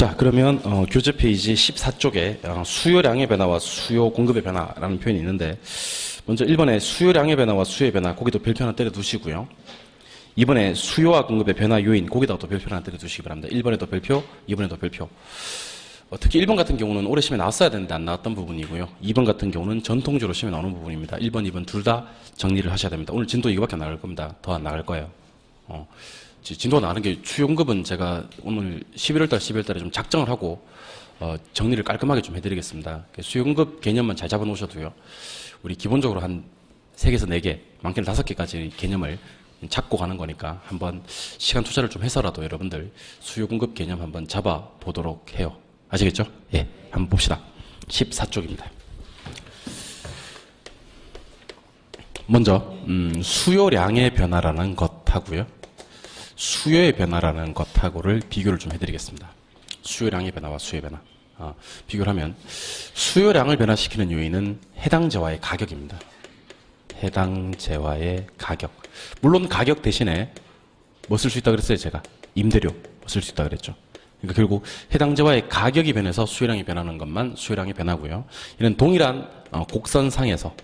자, 그러면 교재 페이지 14쪽에 수요량의 변화와 수요 공급의 변화라는 표현이 있는데, 먼저 1번에 수요량의 변화와 수요의 변화, 거기도 별표 하나 때려 두시고요. 2번에 수요와 공급의 변화 요인, 거기다가 또 별표 하나 때려 두시기 바랍니다. 1번에도 별표, 2번에도 별표. 특히 1번 같은 경우는 올해 시험에 나왔어야 되는데 안 나왔던 부분이고요. 2번 같은 경우는 전통적으로 시험에 나오는 부분입니다. 1번, 2번 둘 다 정리를 하셔야 됩니다. 오늘 진도 이거밖에 안 나갈 겁니다. 더 안 나갈 거예요. 진도가 나가는 게 수요공급은 제가 오늘 11월달, 12월달에 좀 작정을 하고 정리를 깔끔하게 좀 해드리겠습니다. 수요공급 개념만 잘 잡아놓으셔도요. 우리 기본적으로 한 3개에서 4개, 많게는 5개까지 개념을 잡고 가는 거니까 한번 시간 투자를 좀 해서라도 여러분들 수요공급 개념 한번 잡아보도록 해요. 아시겠죠? 예, 한번 봅시다. 14쪽입니다. 먼저 수요량의 변화라는 것하고요. 수요의 변화라는 것하고를 비교를 좀 해드리겠습니다. 수요량의 변화와 수요의 변화. 비교를 하면 수요량을 변화시키는 요인은 해당 재화의 가격입니다. 해당 재화의 가격. 물론 가격 대신에 뭐 쓸 수 있다 그랬어요, 제가? 임대료 쓸 수 있다 그랬죠. 그러니까 결국 해당 재화의 가격이 변해서 수요량이 변하는 것만 수요량이 변하고요. 이는 동일한 곡선상에서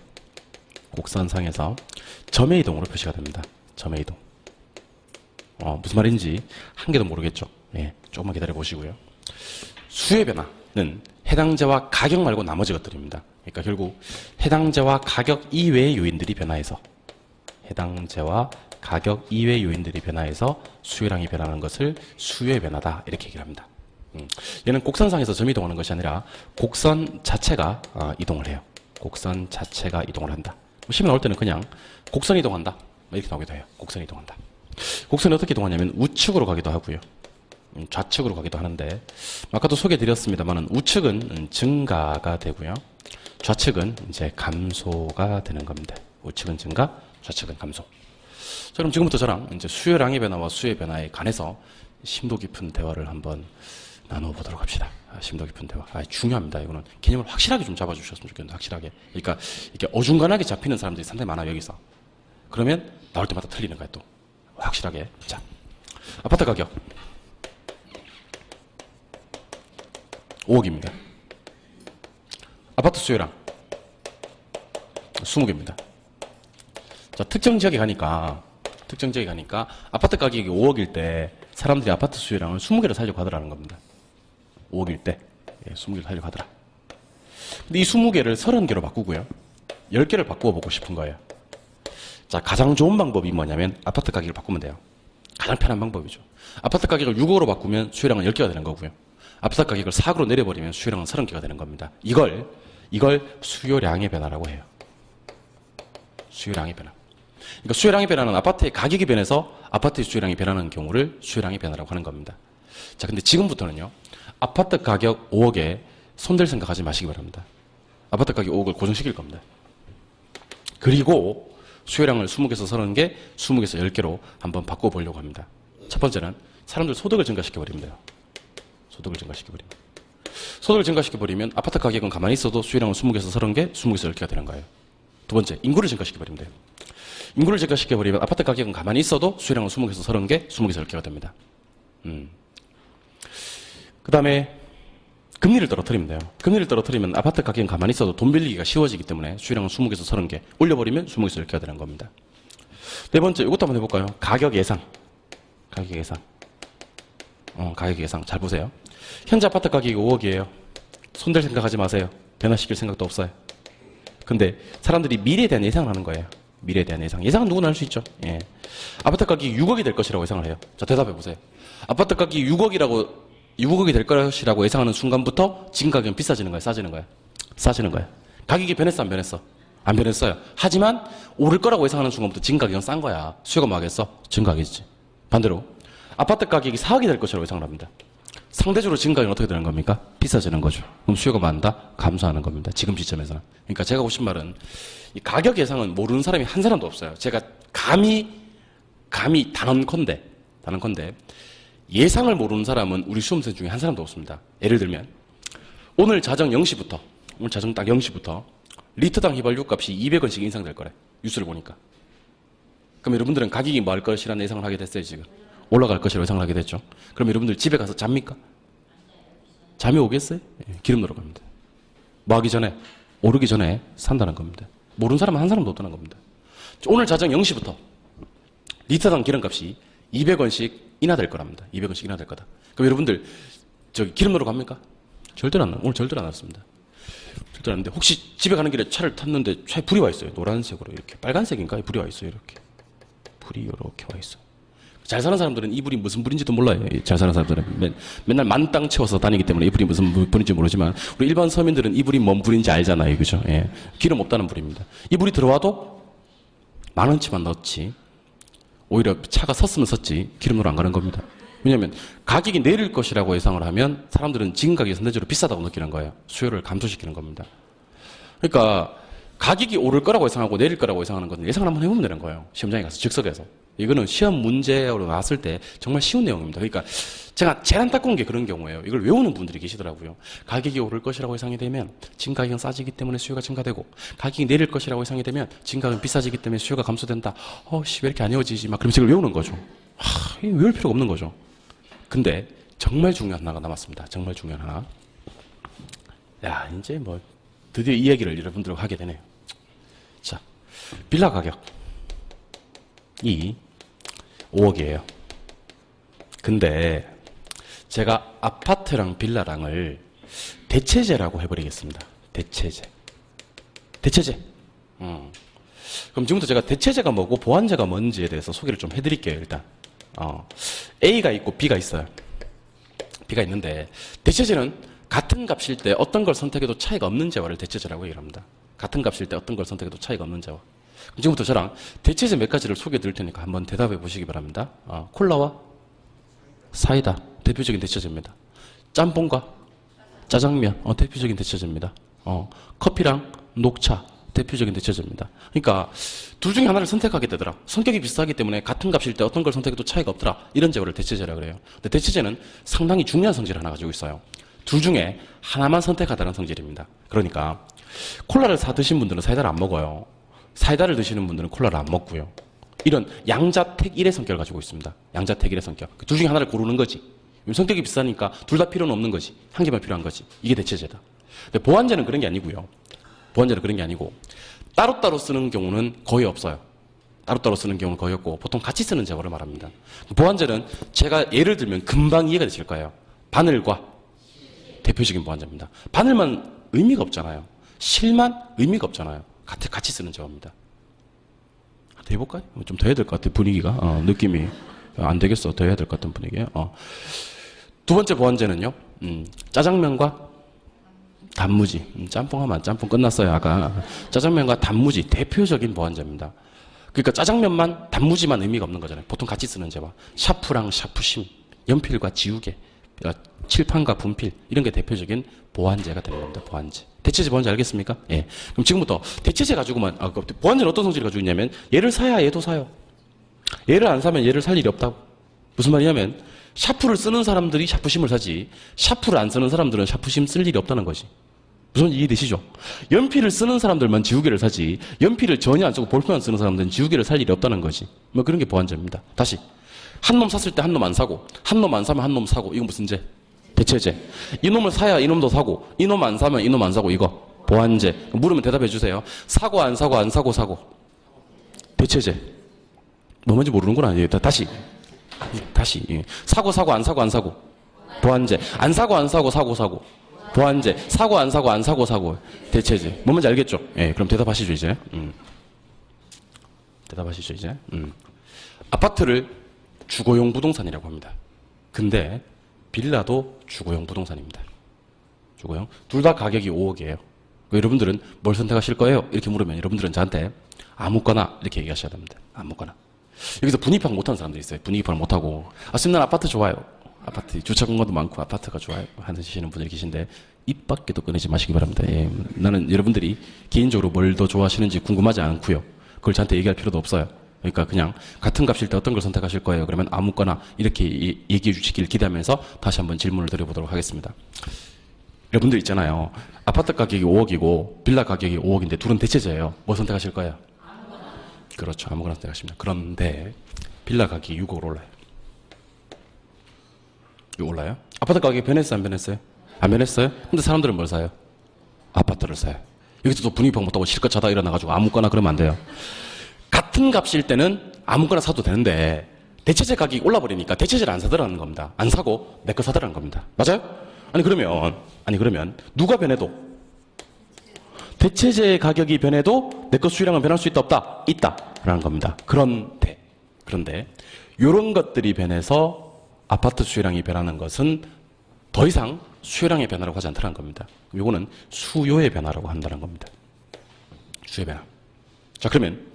점의 이동으로 표시가 됩니다. 점의 이동. 무슨 말인지 한 개도 모르겠죠. 예, 조금만 기다려 보시고요. 수요의 변화는 해당 재화 가격 말고 나머지 것들입니다. 그러니까 결국 해당 재화 가격 이외의 요인들이 변화해서 해당 재화 가격 이외의 요인들이 변화해서 수요량이 변하는 것을 수요의 변화다 이렇게 얘기를 합니다. 얘는 곡선상에서 점 이동하는 것이 아니라 곡선 자체가 이동을 해요. 곡선 자체가 이동을 한다. 시험에 나올 때는 그냥 곡선 이동한다 이렇게 나오기도 해요. 곡선 이동한다. 곡선이 어떻게 이동하냐면 우측으로 가기도 하고요. 좌측으로 가기도 하는데 아까도 소개해드렸습니다만 우측은 증가가 되고요. 좌측은 이제 감소가 되는 겁니다. 우측은 증가, 좌측은 감소. 자, 그럼 지금부터 저랑 이제 수요량의 변화와 수요의 변화에 관해서 심도 깊은 대화를 한번 나눠보도록 합시다. 심도 깊은 대화. 중요합니다. 이거는 개념을 확실하게 좀 잡아주셨으면 좋겠는데, 확실하게. 그러니까 이렇게 어중간하게 잡히는 사람들이 상당히 많아요, 여기서. 그러면 나올 때마다 틀리는 거야, 또. 확실하게. 자, 아파트 가격 5억입니다. 아파트 수요량 20개입니다. 자, 특정 지역에 가니까 아파트 가격이 5억일 때 사람들이 아파트 수요량을 20개로 살려고 하더라는 겁니다. 5억일 때 20개로 살려고 하더라. 근데 이 20개를 30개로 바꾸고요. 10개를 바꾸어 보고 싶은 거예요. 자, 가장 좋은 방법이 뭐냐면 아파트 가격을 바꾸면 돼요. 가장 편한 방법이죠. 아파트 가격을 6억으로 바꾸면 수요량은 10개가 되는 거고요. 아파트 가격을 4억으로 내려버리면 수요량은 30개가 되는 겁니다. 이걸 수요량의 변화라고 해요. 수요량의 변화. 그러니까 수요량의 변화는 아파트의 가격이 변해서 아파트의 수요량이 변하는 경우를 수요량의 변화라고 하는 겁니다. 자, 근데 지금부터는요. 아파트 가격 5억에 손댈 생각하지 마시기 바랍니다. 아파트 가격 5억을 고정시킬 겁니다. 그리고 수요량을 20개에서 30개, 20개에서 10개로 한번 바꿔보려고 합니다. 첫 번째는 사람들 소득을 증가시켜버리면 돼요. 소득을 증가시켜버리면 아파트 가격은 가만히 있어도 수요량은 20개에서 30개, 20개에서 10개가 되는 거예요. 두 번째, 인구를 증가시켜버리면 돼요. 인구를 증가시켜버리면 아파트 가격은 가만히 있어도 수요량은 20개에서 30개, 20개에서 10개가 됩니다. 그 다음에 금리를 떨어뜨리면 돼요. 금리를 떨어뜨리면 아파트 가격은 가만히 있어도 돈 빌리기가 쉬워지기 때문에 수요량은 20개에서 30개, 올려버리면 20개에서 10개가 되는 겁니다. 네 번째, 이것도 한번 해볼까요? 가격 예상. 가격 예상. 잘 보세요. 현재 아파트 가격이 5억이에요. 손댈 생각하지 마세요. 변화시킬 생각도 없어요. 근데 사람들이 미래에 대한 예상을 하는 거예요. 미래에 대한 예상. 예상은 누구나 할 수 있죠. 예. 아파트 가격이 6억이 될 것이라고 예상을 해요. 자, 대답해 보세요. 아파트 가격이 6억이 될 것이라고 예상하는 순간부터 지금 가격은 비싸지는 거예요? 싸지는 거예요? 싸지는 거예요. 가격이 변했어? 안 변했어? 안 변했어요. 하지만 오를 거라고 예상하는 순간부터 지금 가격은 싼 거야. 수요가 뭐 하겠어? 증가하겠지. 반대로 아파트 가격이 4억이 될 것이라고 예상을 합니다. 상대적으로 지금 가격은 어떻게 되는 겁니까? 비싸지는 거죠. 그럼 수요가 뭐 한다? 감소하는 겁니다. 지금 시점에서는. 그러니까 제가 하고 싶은 말은 이 가격 예상은 모르는 사람이 한 사람도 없어요. 제가 감히 단언컨대 예상을 모르는 사람은 우리 수험생 중에 한 사람도 없습니다. 예를 들면 오늘 자정 0시부터 오늘 자정 딱 0시부터 리터당 휘발유 값이 200원씩 인상될 거래. 뉴스를 보니까. 그럼 여러분들은 가격이 뭐 할 것이라는 예상을 하게 됐어요. 지금 올라갈 것이라고 예상을 하게 됐죠. 그럼 여러분들 집에 가서 잡니까? 잠이 오겠어요? 예, 기름 넣으러 갑니다. 뭐 하기 전에? 오르기 전에 산다는 겁니다. 모르는 사람은 한 사람도 없다는 겁니다. 오늘 자정 0시부터 리터당 기름값이 200원씩 인하될 거랍니다. 200원씩 인하될 거다. 그럼 여러분들 저기 기름 넣으러 갑니까? 절대로 안 나. 오늘 절대로 안 왔습니다. 절대로 안 왔는데 혹시 집에 가는 길에 차를 탔는데 차에 불이 와 있어요. 노란색으로 이렇게 빨간색인가? 불이 와 있어요. 이렇게 불이 이렇게 와 있어요. 잘 사는 사람들은 이 불이 무슨 불인지도 몰라요. 잘 사는 사람들은 맨날 만땅 채워서 다니기 때문에 이 불이 무슨 불인지 모르지만 우리 일반 서민들은 이 불이 뭔 불인지 알잖아요. 그죠? 예. 기름 없다는 불입니다. 이 불이 들어와도 10,000원치만 넣었지. 오히려 차가 섰으면 섰지 기름으로 안 가는 겁니다. 왜냐하면 가격이 내릴 것이라고 예상을 하면 사람들은 지금 가격이 상대적으로 비싸다고 느끼는 거예요. 수요를 감소시키는 겁니다. 그러니까 가격이 오를 거라고 예상하고 내릴 거라고 예상하는 건 예상을 한번 해보면 되는 거예요. 시험장에 가서 즉석에서. 이거는 시험 문제로 나왔을 때 정말 쉬운 내용입니다. 그러니까 제가 제일 안타까운 게 그런 경우예요. 이걸 외우는 분들이 계시더라고요. 가격이 오를 것이라고 예상이 되면 지금 가격은 싸지기 때문에 수요가 증가되고 가격이 내릴 것이라고 예상이 되면 지금 가격은 비싸지기 때문에 수요가 감소된다. 왜 이렇게 안 외워지지? 막 그러면서 이걸 외우는 거죠. 외울 필요가 없는 거죠. 근데 정말 중요한 하나가 남았습니다. 정말 중요한 하나. 야, 이제 뭐 드디어 이 얘기를 여러분들과 하게 되네요. 자, 빌라 가격이 5억이에요. 근데 제가 아파트랑 빌라랑을 대체제라고 해버리겠습니다. 대체제. 그럼 지금부터 제가 대체제가 뭐고 보완제가 뭔지에 대해서 소개를 좀 해드릴게요. 일단 A가 있고 B가 있어요. B가 있는데 대체제는 같은 값일 때 어떤 걸 선택해도 차이가 없는 재화를 대체제라고 얘기를 합니다. 같은 값일 때 어떤 걸 선택해도 차이가 없는 재화. 지금부터 저랑 대체제 몇 가지를 소개해 드릴 테니까 한번 대답해 보시기 바랍니다. 콜라와 사이다 대표적인 대체제입니다. 짬뽕과 짜장면 대표적인 대체제입니다. 커피랑 녹차 대표적인 대체제입니다. 그러니까 둘 중에 하나를 선택하게 되더라. 성격이 비슷하기 때문에 같은 값일 때 어떤 걸 선택해도 차이가 없더라. 이런 재화를 대체제라 그래요. 근데 대체제는 상당히 중요한 성질을 하나 가지고 있어요. 둘 중에 하나만 선택하다는 성질입니다. 그러니까 콜라를 사 드신 분들은 사이다를 안 먹어요. 사이다를 드시는 분들은 콜라를 안 먹고요. 이런 양자택일의 성격을 가지고 있습니다. 양자택일의 성격. 둘 중에 하나를 고르는 거지. 성격이 비싸니까 둘 다 필요는 없는 거지. 한 개만 필요한 거지. 이게 대체제다. 근데 보완제는 그런 게 아니고요. 보완제는 그런 게 아니고 따로따로 쓰는 경우는 거의 없어요. 따로따로 쓰는 경우는 거의 없고 보통 같이 쓰는 재화를 말합니다. 보완제는 제가 예를 들면 금방 이해가 되실 거예요. 바늘과 대표적인 보완제입니다. 바늘만 의미가 없잖아요. 실만 의미가 없잖아요. 같이 쓰는 재화입니다. 더 해볼까요? 좀 더 해야 될 것 같아. 분위기가 느낌이 안 되겠어. 더 해야 될 것 같은 분위기에. 두 번째 보완제는요. 짜장면과 단무지. 짬뽕하면 짬뽕 끝났어요. 아까 짜장면과 단무지 대표적인 보완제입니다. 그러니까 짜장면만 단무지만 의미가 없는 거잖아요. 보통 같이 쓰는 재화. 샤프랑 샤프심, 연필과 지우개, 칠판과 분필 이런 게 대표적인 보완제가 되는 겁니다. 보완제. 대체제 뭔지 알겠습니까? 예. 그럼 지금부터 대체제 가지고만 보완제는 어떤 성질을 가지고 있냐면 얘를 사야 얘도 사요. 얘를 안 사면 얘를 살 일이 없다고. 무슨 말이냐면 샤프를 쓰는 사람들이 샤프심을 사지 샤프를 안 쓰는 사람들은 샤프심 쓸 일이 없다는 거지. 무슨 이해되시죠? 연필을 쓰는 사람들만 지우개를 사지 연필을 전혀 안 쓰고 볼펜만 쓰는 사람들은 지우개를 살 일이 없다는 거지. 뭐 그런 게 보완제입니다. 다시 한 놈 샀을 때 한 놈 안 사고 한 놈 안 사면 한 놈 사고 이건 무슨 제? 대체제. 이놈을 사야 이놈도 사고 이놈 안 사면 이놈 안 사고 이거 보완제. 물으면 대답해 주세요. 사고 안 사고 안 사고 사고. 대체제. 뭐 뭔지 모르는구나. 다시. 사고 사고 안 사고 안 사고. 보완제. 안 사고 안 사고 사고 사고. 보완제. 사고 안 사고 안 사고 사고. 대체제. 뭐 뭔지 알겠죠? 예, 그럼 대답하시죠 이제. 대답하시죠 이제. 아파트를 주거용 부동산이라고 합니다. 근데 빌라도 주거용 부동산입니다. 주거용. 둘 다 가격이 5억이에요. 여러분들은 뭘 선택하실 거예요? 이렇게 물으면 여러분들은 저한테 아무거나 이렇게 얘기하셔야 됩니다. 아무거나. 여기서 분위기 파악 못하는 사람들이 있어요. 분위기 파악 못하고 선생님 난 아파트 좋아요. 아파트 주차 공간도 많고 아파트가 좋아요 하시는 분들이 계신데 입 밖에도 꺼내지 마시기 바랍니다. 예, 나는 여러분들이 개인적으로 뭘 더 좋아하시는지 궁금하지 않고요. 그걸 저한테 얘기할 필요도 없어요. 그러니까 그냥 같은 값일 때 어떤 걸 선택하실 거예요? 그러면 아무거나 이렇게 얘기해 주시길 기대하면서 다시 한번 질문을 드려보도록 하겠습니다. 여러분들 있잖아요. 아파트 가격이 5억이고 빌라 가격이 5억인데 둘은 대체제예요. 뭐 선택하실 거예요? 그렇죠. 아무거나 선택하십니다. 그런데 빌라 가격이 6억으로 올라요. 6 올라요? 아파트 가격이 변했어요? 안 변했어요? 안 변했어요? 근데 사람들은 뭘 사요? 아파트를 사요. 여기서 또 분위기 못하고 실컷 자다 일어나가지고 아무거나 그러면 안 돼요. 같은 값일 때는 아무거나 사도 되는데 대체재 가격이 올라버리니까 대체재를 안 사더라는 겁니다. 안 사고 내 거 사더라는 겁니다. 맞아요? 아니 그러면 누가 변해도 대체재 가격이 변해도 내 거 수요량은 변할 수 있다 없다? 있다라는 겁니다. 그런데 이런 것들이 변해서 아파트 수요량이 변하는 것은 더 이상 수요량의 변화라고 하지 않다는 겁니다. 이거는 수요의 변화라고 한다는 겁니다. 수요의 변화. 자, 그러면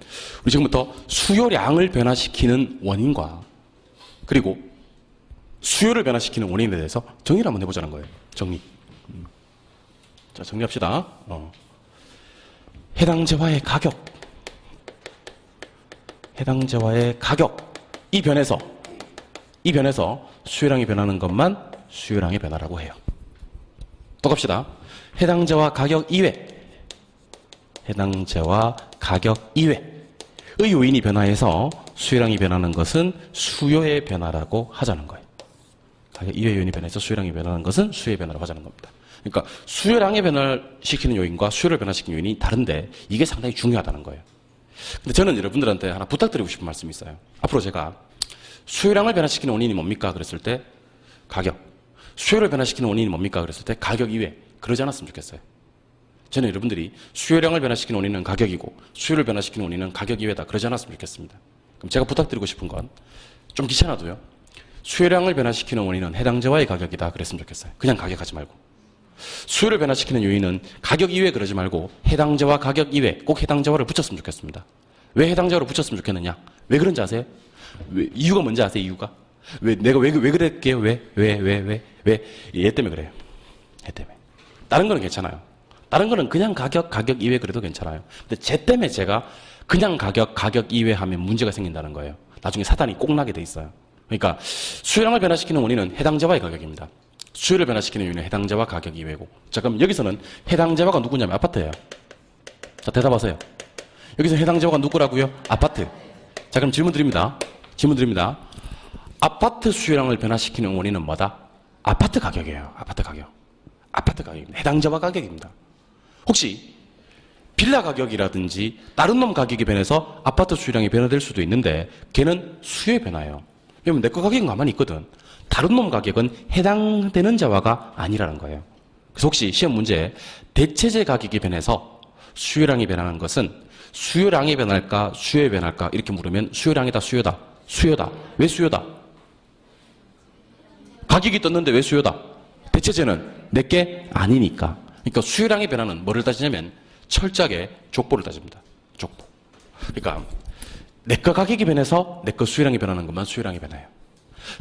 우리 지금부터 수요량을 변화시키는 원인과 그리고 수요를 변화시키는 원인에 대해서 정리를 한번 해보자는 거예요. 정리. 자, 정리합시다. 해당재화의 가격이 변해서 수요량이 변하는 것만 수요량의 변화라고 해요. 또 갑시다. 해당재화 가격 이외의 요인이 변화해서 수요량이 변하는 것은 수요의 변화라고 하자는 거예요. 가격 이외의 요인이 변해서 수요량이 변하는 것은 수요의 변화라고 하자는 겁니다. 그러니까 수요량의 변화를 시키는 요인과 수요를 변화시키는 요인이 다른데 이게 상당히 중요하다는 거예요. 근데 저는 여러분들한테 하나 부탁드리고 싶은 말씀이 있어요. 앞으로 제가 수요량을 변화시키는 원인이 뭡니까? 그랬을 때 가격. 수요를 변화시키는 원인이 뭡니까? 그랬을 때 가격 이외. 그러지 않았으면 좋겠어요. 저는 여러분들이 수요량을 변화시키는 원인은 가격이고 수요를 변화시키는 원인은 가격 이외다. 그러지 않았으면 좋겠습니다. 그럼 제가 부탁드리고 싶은 건 좀 귀찮아도요. 수요량을 변화시키는 원인은 해당재화의 가격이다. 그랬으면 좋겠어요. 그냥 가격하지 말고. 수요를 변화시키는 요인은 가격 이외 그러지 말고 해당재화 가격 이외 꼭 해당재화를 붙였으면 좋겠습니다. 왜 해당재화를 붙였으면 좋겠느냐? 왜 그런지 아세요? 이유가 뭔지 아세요? 이유가? 내가 왜 그랬게요? 왜? 얘 때문에 그래요. 얘 때문에. 다른 거는 괜찮아요. 다른 거는 그냥 가격 이외 그래도 괜찮아요. 근데 쟤 때문에 제가 그냥 가격 이외 하면 문제가 생긴다는 거예요. 나중에 사단이 꼭 나게 돼 있어요. 그러니까 수요량을 변화시키는 원인은 해당재화의 가격입니다. 수요를 변화시키는 요인은 해당재화 가격 이외고. 자, 그럼 여기서는 해당재화가 누구냐면 아파트예요. 자, 대답하세요. 여기서 해당재화가 누구라고요? 아파트. 자, 그럼 질문 드립니다. 아파트 수요량을 변화시키는 원인은 뭐다? 아파트 가격이에요. 아파트 가격입니다. 해당재화 가격입니다. 혹시 빌라 가격이라든지 다른 놈 가격이 변해서 아파트 수요량이 변화될 수도 있는데 걔는 수요의 변화예요. 왜냐면 내 거 가격은 가만히 있거든. 다른 놈 가격은 해당되는 재화가 아니라는 거예요. 그래서 혹시 시험 문제에 대체재 가격이 변해서 수요량이 변하는 것은 수요량이 변할까 수요의 변할까 이렇게 물으면 수요량이다 수요다. 왜 수요다? 가격이 떴는데 왜 수요다? 대체재는 내게 아니니까. 그러니까 수요량이 변하는 뭐를 따지냐면 철저하게 족보를 따집니다. 족보. 그러니까 내 거 가격이 변해서 내 거 수요량이 변하는 것만 수요량이 변해요.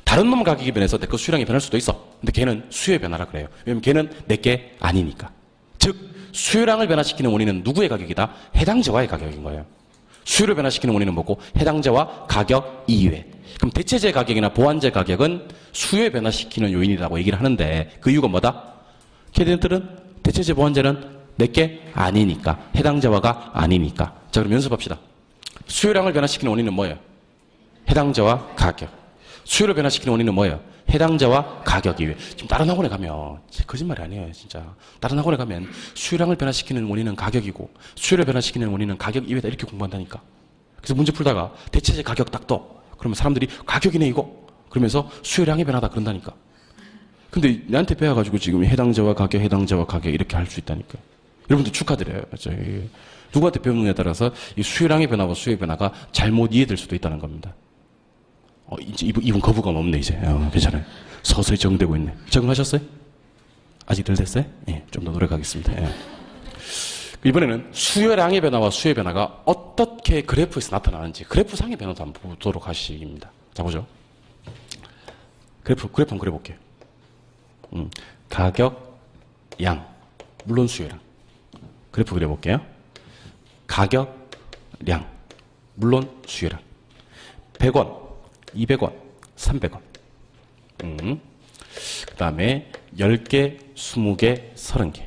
다른 놈 가격이 변해서 내 거 수요량이 변할 수도 있어. 근데 걔는 수요의 변화라 그래요. 왜냐면 걔는 내게 아니니까. 즉 수요량을 변화시키는 원인은 누구의 가격이다? 해당재화의 가격인 거예요. 수요를 변화시키는 원인은 뭐고? 해당재화 가격 이외. 그럼 대체재 가격이나 보완재 가격은 수요를 변화시키는 요인이라고 얘기를 하는데 그 이유가 뭐다? 걔네들은 대체재 보완재는 내게 아니니까. 해당재화가 아니니까. 자, 그럼 연습합시다. 수요량을 변화시키는 원인은 뭐예요? 해당재화 가격. 수요를 변화시키는 원인은 뭐예요? 해당재화 가격 이외. 지금 다른 학원에 가면 거짓말이 아니에요, 진짜. 다른 학원에 가면 수요량을 변화시키는 원인은 가격이고 수요를 변화시키는 원인은 가격 이외다 이렇게 공부한다니까. 그래서 문제 풀다가 대체재 가격 딱 떠. 그러면 사람들이 가격이네 이거. 그러면서 수요량이 변하다 그런다니까. 근데 나한테 배워가지고 지금 해당재화 가격 이렇게 할 수 있다니까. 여러분들 축하드려요. 누구한테 배우느냐에 따라서 이 수요량의 변화와 수요의 변화가 잘못 이해될 수도 있다는 겁니다. 이제 이분 거부감 없네, 이제. 괜찮아요. 서서히 적응되고 있네. 적응하셨어요? 아직 덜 됐어요? 예, 좀 더 노력하겠습니다. 예. 이번에는 수요량의 변화와 수요의 변화가 어떻게 그래프에서 나타나는지 그래프상의 변화도 한번 보도록 하시기입니다. 자, 보죠. 그래프 한번 그려볼게요. 가격, 양, 물론 수요량. 그래프 그려볼게요. 가격, 량, 물론 수요량. 100원, 200원, 300원. 그 다음에 10개, 20개, 30개.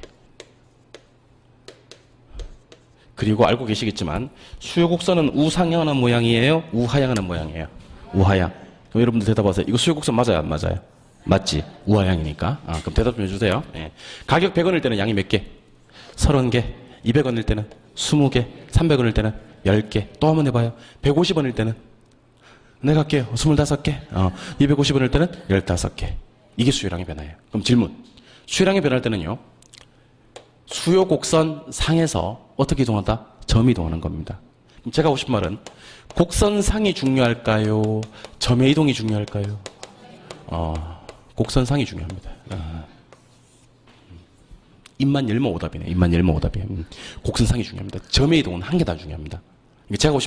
그리고 알고 계시겠지만 수요 곡선은 우상향하는 모양이에요? 우하향하는 모양이에요? 우하향. 그럼 여러분들 대답하세요. 이거 수요 곡선 맞아요? 안 맞아요? 맞지? 우하향이니까. 그럼 대답 좀 해주세요. 예. 가격 100원일 때는 양이 몇 개? 30개. 200원일 때는 20개. 300원일 때는 10개. 또 한번 해봐요. 150원일 때는 내가 할게요. 25개. 250원일 때는 15개. 이게 수요량의 변화예요. 그럼 질문. 수요량의 변화할 때는요. 수요 곡선 상에서 어떻게 이동한다? 점이 이동하는 겁니다. 그럼 제가 하고 싶은 말은 곡선 상이 중요할까요? 점의 이동이 중요할까요? 곡선 상이 중요합니다. 입만 열면 오답이네. 입만 열면 오답이에요. 곡선 상이 중요합니다. 점의 이동은 한 개 다 중요합니다. 제가 하고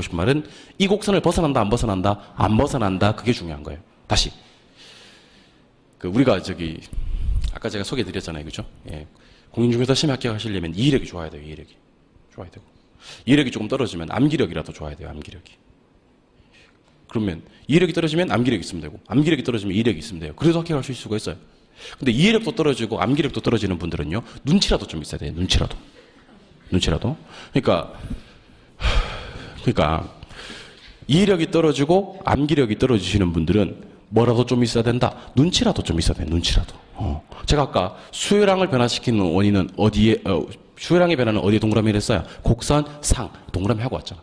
싶은 말은 이 곡선을 벗어난다, 안 벗어난다? 안 벗어난다. 그게 중요한 거예요. 다시. 우리가 아까 제가 소개해 드렸잖아요. 그죠? 예. 공인중개사 시험 합격하시려면 이해력이 좋아야 돼요. 이해력이. 좋아야 되고. 이해력이 조금 떨어지면 암기력이라도 좋아야 돼요. 암기력이. 그러면 이해력이 떨어지면 암기력이 있으면 되고, 암기력이 떨어지면 이해력이 있으면 돼요. 그래도 합격할 수 있을 수가 있어요. 근데 이해력도 떨어지고 암기력도 떨어지는 분들은요, 눈치라도 좀 있어야 돼요. 눈치라도. 그러니까 이해력이 떨어지고 암기력이 떨어지시는 분들은 뭐라도 좀 있어야 된다. 눈치라도 좀 있어야 돼요. 눈치라도. 제가 아까 수요량을 변화시키는 원인은 수요량의 변화는 어디에 동그라미를 했어요? 곡선 상 동그라미 하고 왔잖아.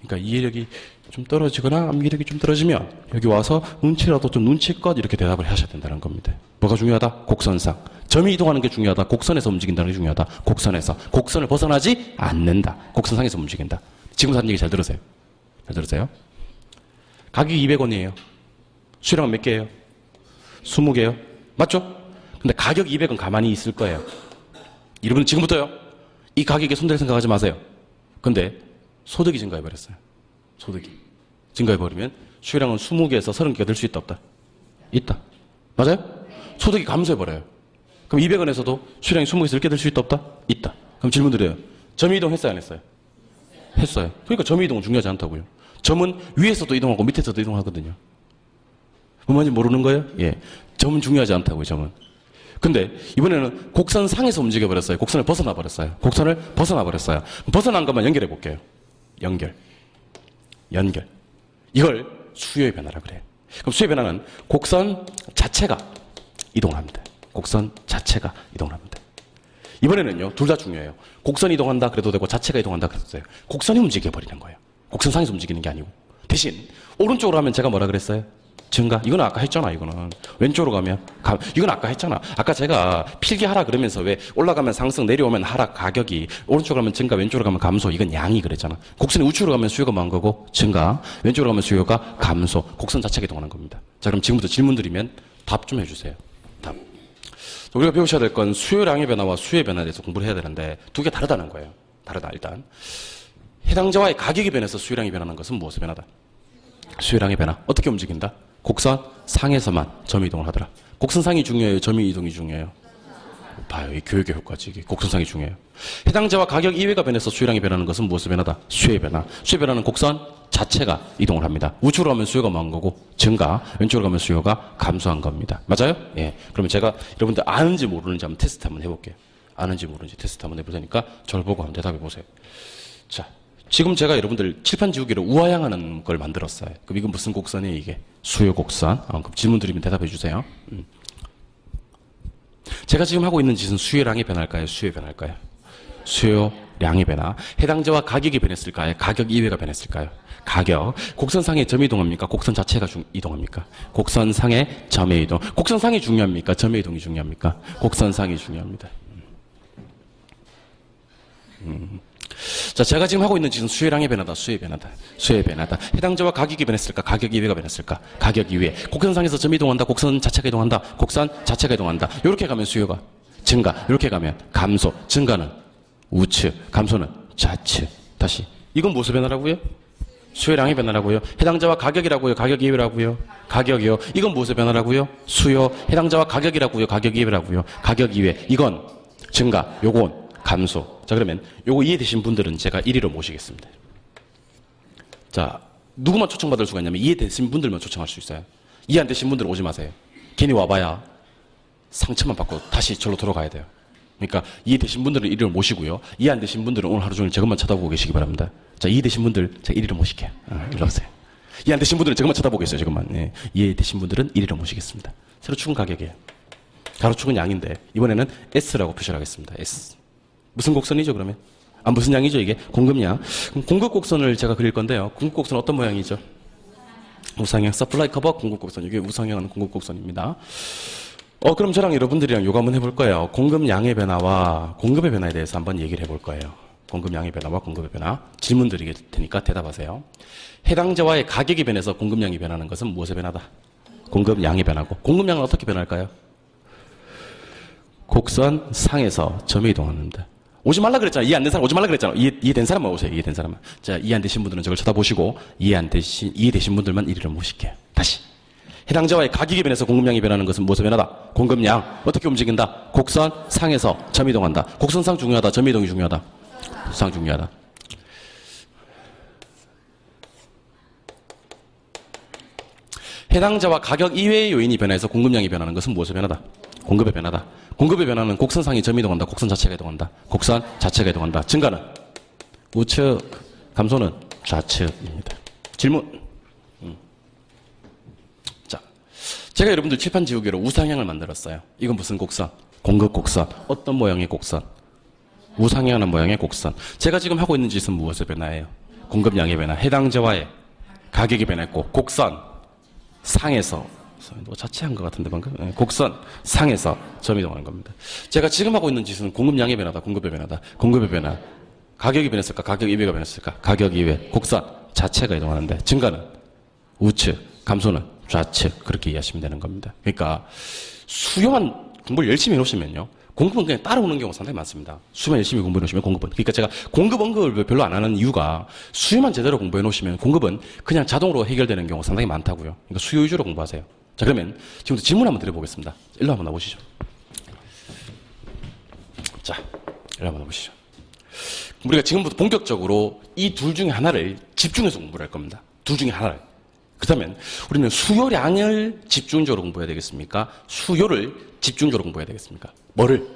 그러니까 이해력이 좀 떨어지거나 암기력이 좀 떨어지면 여기 와서 눈치라도 좀 눈치껏 이렇게 대답을 하셔야 된다는 겁니다. 뭐가 중요하다? 곡선상. 점이 이동하는 게 중요하다. 곡선에서 움직인다는 게 중요하다. 곡선에서. 곡선을 벗어나지 않는다. 곡선상에서 움직인다. 지금 한 얘기 잘 들으세요. 잘 들으세요. 가격이 200원이에요. 수요량은 몇 개예요? 20개요. 맞죠? 근데 가격 200원 가만히 있을 거예요. 여러분 지금부터요. 이 가격에 손댈 생각하지 마세요. 근데 소득이 증가해버렸어요. 소득이. 증가해버리면 수요량은 20개에서 30개가 될 수 있다 없다? 있다. 맞아요? 소득이 감소해버려요. 그럼 200원에서도 수요량이 20개에서 이렇게 될 수 있다 없다? 있다. 그럼 질문 드려요. 점이 이동했어요 안 했어요? 했어요. 그러니까 점이 이동은 중요하지 않다고요. 점은 위에서도 이동하고 밑에서도 이동하거든요. 뭔 말인지 모르는 거예요? 예. 점은 중요하지 않다고요, 점은. 근데 이번에는 곡선 상에서 움직여 버렸어요. 곡선을 벗어나 버렸어요. 곡선을 벗어나 버렸어요. 벗어난 것만 연결해 볼게요. 연결. 이걸 수요의 변화라 그래요. 그럼 수요의 변화는 곡선 자체가 이동합니다. 곡선 자체가 이동합니다. 이번에는요, 둘 다 중요해요. 곡선이 이동한다 그래도 되고 자체가 이동한다 그래도 돼요. 곡선이 움직여 버리는 거예요. 곡선상에서 움직이는 게 아니고. 대신 오른쪽으로 하면 제가 뭐라 그랬어요? 증가. 이건 아까 했잖아. 이거는 왼쪽으로 가면 이건 아까 했잖아. 아까 제가 필기하라 그러면서 왜 올라가면 상승 내려오면 하락 가격이 오른쪽으로 가면 증가 왼쪽으로 가면 감소. 이건 양이 그랬잖아. 곡선이 우측으로 가면 수요가 많은 거고 증가 왼쪽으로 가면 수요가 감소. 곡선 자체가 이동하는 겁니다. 자 그럼 지금부터 질문 드리면 답 좀 해주세요. 답. 우리가 배우셔야 될 건 수요량의 변화와 수요의 변화에 대해서 공부를 해야 되는데 두 개 다르다는 거예요. 다르다. 일단 해당자와의 가격이 변해서 수요량이 변하는 것은 무엇의 변화다? 수요량의 변화. 어떻게 움직인다? 곡선 상에서만 점이 이동을 하더라. 곡선상이 중요해요? 점이 이동이 중요해요? 봐요. 이 교육의 효과지. 이게 곡선상이 중요해요. 해당자와 가격 이외가 변해서 수요량이 변하는 것은 무엇의 변화다? 수요의 변화. 수요의 변화는 곡선 자체가 이동을 합니다. 우측으로 가면 수요가 많은 거고 증가, 왼쪽으로 가면 수요가 감소한 겁니다. 맞아요? 예. 그러면 제가 여러분들 아는지 모르는지 한번 테스트 한번 해볼게요. 아는지 모르는지 테스트 한번 해볼 테니까 저를 보고 한번 대답해 보세요. 자. 지금 제가 여러분들 칠판 지우개로 우하향하는 걸 만들었어요. 그럼 이건 무슨 곡선이에요, 이게? 수요 곡선. 그럼 질문 드리면 대답해 주세요. 제가 지금 하고 있는 짓은 수요량이 변할까요? 수요의 변할까요? 수요량의 변화. 해당자와 가격이 변했을까요? 가격 이외가 변했을까요? 가격. 곡선상에 점이 이동합니까? 곡선 자체가 이동합니까? 곡선상에 점의 이동. 곡선상이 중요합니까? 점의 이동이 중요합니까? 곡선상이 중요합니다. 자, 제가 지금 하고 있는 짓은 수요량의 변화다. 수요의 변화다. 수요의 변화다. 해당자와 가격이 변했을까? 가격 이외가 변했을까? 가격 이외. 곡선상에서 점이 이동한다. 곡선 자체가 이동한다. 곡선 자체가 이동한다. 이렇게 가면 수요가 증가. 이렇게 가면 감소. 증가는 우측. 감소는 좌측. 다시. 이건 무엇의 변화라고요? 수요량의 변화라고요. 해당자와 가격이라고요. 가격 이외라고요. 가격이요. 이건 무엇의 변화라고요? 수요. 해당자와 가격이라고요. 가격 이외라고요. 가격 이외. 이건 증가. 요건 감소. 자, 그러면 요거 이해되신 분들은 제가 1위로 모시겠습니다. 자, 누구만 초청받을 수가 있냐면 이해되신 분들만 초청할 수 있어요. 이해 안 되신 분들은 오지 마세요. 괜히 와봐야 상처만 받고 다시 절로 돌아가야 돼요. 그러니까 이해되신 분들은 1위로 모시고요. 이해 안 되신 분들은 오늘 하루 종일 저것만 쳐다보고 계시기 바랍니다. 자, 이해되신 분들 제가 1위로 모실게요. 일로 오세요. 이해 안 되신 분들은 저것만 쳐다보겠어요, 저것만. 예. 이해되신 분들은 1위로 모시겠습니다. 세로축은 가격이에요. 가로축은 양인데, 이번에는 S라고 표시를 하겠습니다. S. 무슨 곡선이죠, 그러면? 무슨 양이죠, 이게? 공급량. 그럼 공급곡선을 제가 그릴 건데요. 공급곡선 어떤 모양이죠? 우상형, 서플라이 커버 공급곡선. 이게 우상형은 공급곡선입니다. 그럼 저랑 여러분들이랑 요거 한번 해볼 거예요. 공급량의 변화와 공급의 변화에 대해서 한번 얘기를 해볼 거예요. 공급량의 변화와 공급의 변화. 질문 드릴 테니까 대답하세요. 해당자와의 가격이 변해서 공급량이 변하는 것은 무엇의 변화다? 공급량의 변화고. 공급량은 어떻게 변할까요? 곡선 상에서 점에 이동합니다. 오지 말라 그랬잖아. 이해 안 된 사람 오지 말라 그랬잖아. 이해된 사람만 오세요. 이해된 사람만. 자, 이해 안 되신 분들은 저걸 쳐다보시고, 이해되신 분들만 이리로 모실게요. 다시. 해당자와의 가격이 변해서 공급량이 변하는 것은 무엇의 변화다? 공급량. 어떻게 움직인다? 곡선 상에서 점 이동한다. 곡선상 중요하다. 점 이동이 중요하다. 상 중요하다. 해당자와 가격 이외의 요인이 변해서 공급량이 변하는 것은 무엇의 변화다? 공급의 변화다. 공급의 변화는 곡선상이 점 이동한다. 곡선 자체가 이동한다. 곡선 자체가 이동한다. 증가는 우측, 감소는 좌측입니다. 질문. 자, 제가 여러분들 칠판 지우개로 우상향을 만들었어요. 이건 무슨 곡선? 공급 곡선. 어떤 모양의 곡선? 우상향하는 모양의 곡선. 제가 지금 하고 있는 짓은 무엇의 변화예요? 공급량의 변화. 해당자와의 가격이 변했고, 곡선 상에서 자체한 것 같은데 방금 곡선 상에서 점이 이동하는 겁니다. 제가 지금 하고 있는 짓은 공급량의 변화다. 공급의 변화다. 공급의 변화. 가격이 변했을까? 가격 이외가 변했을까? 가격 이외. 곡선 자체가 이동하는데 증가는 우측, 감소는 좌측. 그렇게 이해하시면 되는 겁니다. 그러니까 수요만 공부를 열심히 해놓으시면요. 공급은 그냥 따라오는 경우가 상당히 많습니다. 수요만 열심히 공부해 놓으시면 공급은. 그러니까 제가 공급 언급을 별로 안 하는 이유가 수요만 제대로 공부해 놓으시면 공급은 그냥 자동으로 해결되는 경우가 상당히 많다고요. 그러니까 수요 위주로 공부하세요. 자, 그러면 지금부터 질문 한번 드려보겠습니다. 일로 한번 나오시죠. 자, 일로 한번 나오시죠. 우리가 지금부터 본격적으로 이 둘 중에 하나를 집중해서 공부를 할 겁니다. 둘 중에 하나를. 그렇다면 우리는 수요량을 집중적으로 공부해야 되겠습니까? 수요를 집중적으로 공부해야 되겠습니까? 뭐를?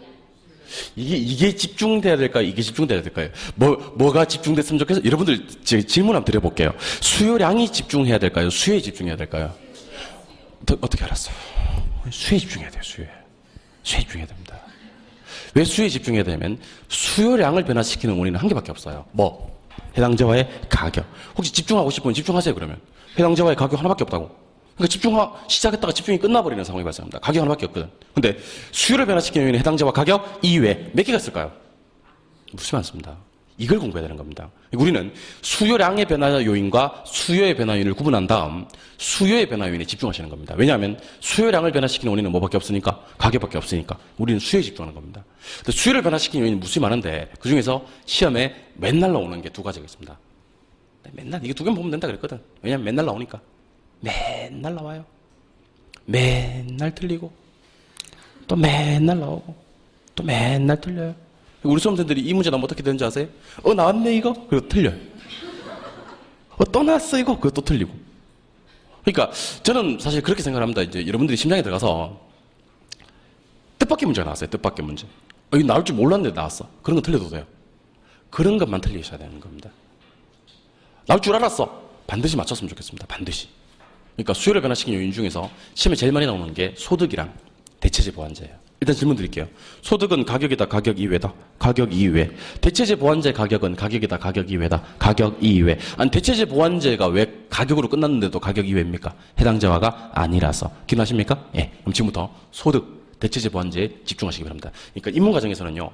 이게 집중돼야 될까요? 이게 집중돼야 될까요? 뭐가 집중됐으면 좋겠어? 여러분들 질문 한번 드려볼게요. 수요량이 집중해야 될까요? 수요에 집중해야 될까요? 어떻게 알았어요? 수요에 집중해야 돼요, 수요에. 수요에 집중해야 됩니다. 왜 수요에 집중해야 되냐면 수요량을 변화시키는 원인은 한 개밖에 없어요. 뭐? 해당자와의 가격. 혹시 집중하고 싶으면 집중하세요, 그러면. 해당자와의 가격 하나밖에 없다고. 그러니까 시작했다가 집중이 끝나버리는 상황이 발생합니다. 가격 하나밖에 없거든. 근데 수요를 변화시키는 요인은 해당자와 가격 이외에 몇 개가 있을까요? 무시 많습니다. 이걸 공부해야 되는 겁니다. 우리는 수요량의 변화 요인과 수요의 변화 요인을 구분한 다음 수요의 변화 요인에 집중하시는 겁니다. 왜냐하면 수요량을 변화시키는 원인은 뭐밖에 없으니까? 가격밖에 없으니까. 우리는 수요에 집중하는 겁니다. 근데 수요를 변화시키는 요인이 무수히 많은데 그중에서 시험에 맨날 나오는 게 두 가지가 있습니다. 맨날 이게 두 개만 보면 된다 그랬거든. 왜냐하면 맨날 나오니까. 맨날 나와요. 맨날 틀리고 또 맨날 나오고 또 맨날 틀려요. 우리 수험생들이 이 문제 나오면 어떻게 되는지 아세요? 나왔네 이거? 그리고 틀려요. 또 나왔어 이거? 그리고 또 틀리고. 그러니까 저는 사실 그렇게 생각합니다. 이제 여러분들이 심장에 들어가서 뜻밖의 문제가 나왔어요. 뜻밖의 문제. 이거 나올 줄 몰랐는데 나왔어. 그런 거 틀려도 돼요. 그런 것만 틀리셔야 되는 겁니다. 나올 줄 알았어. 반드시 맞췄으면 좋겠습니다. 반드시. 그러니까 수요를 변화시키는 요인 중에서 시험에 제일 많이 나오는 게 소득이랑 대체재 보완제예요. 일단 질문 드릴게요. 소득은 가격이다, 가격 이외다. 가격 이외. 대체재 보완제 가격은 가격이다, 가격 이외다. 가격 이외. 아니 대체재 보완제가 왜 가격으로 끝났는데도 가격 이외입니까? 해당자와가 아니라서. 기억나십니까? 예. 그럼 지금부터 소득, 대체재 보완제에 집중하시기 바랍니다. 그러니까 입문 과정에서는요.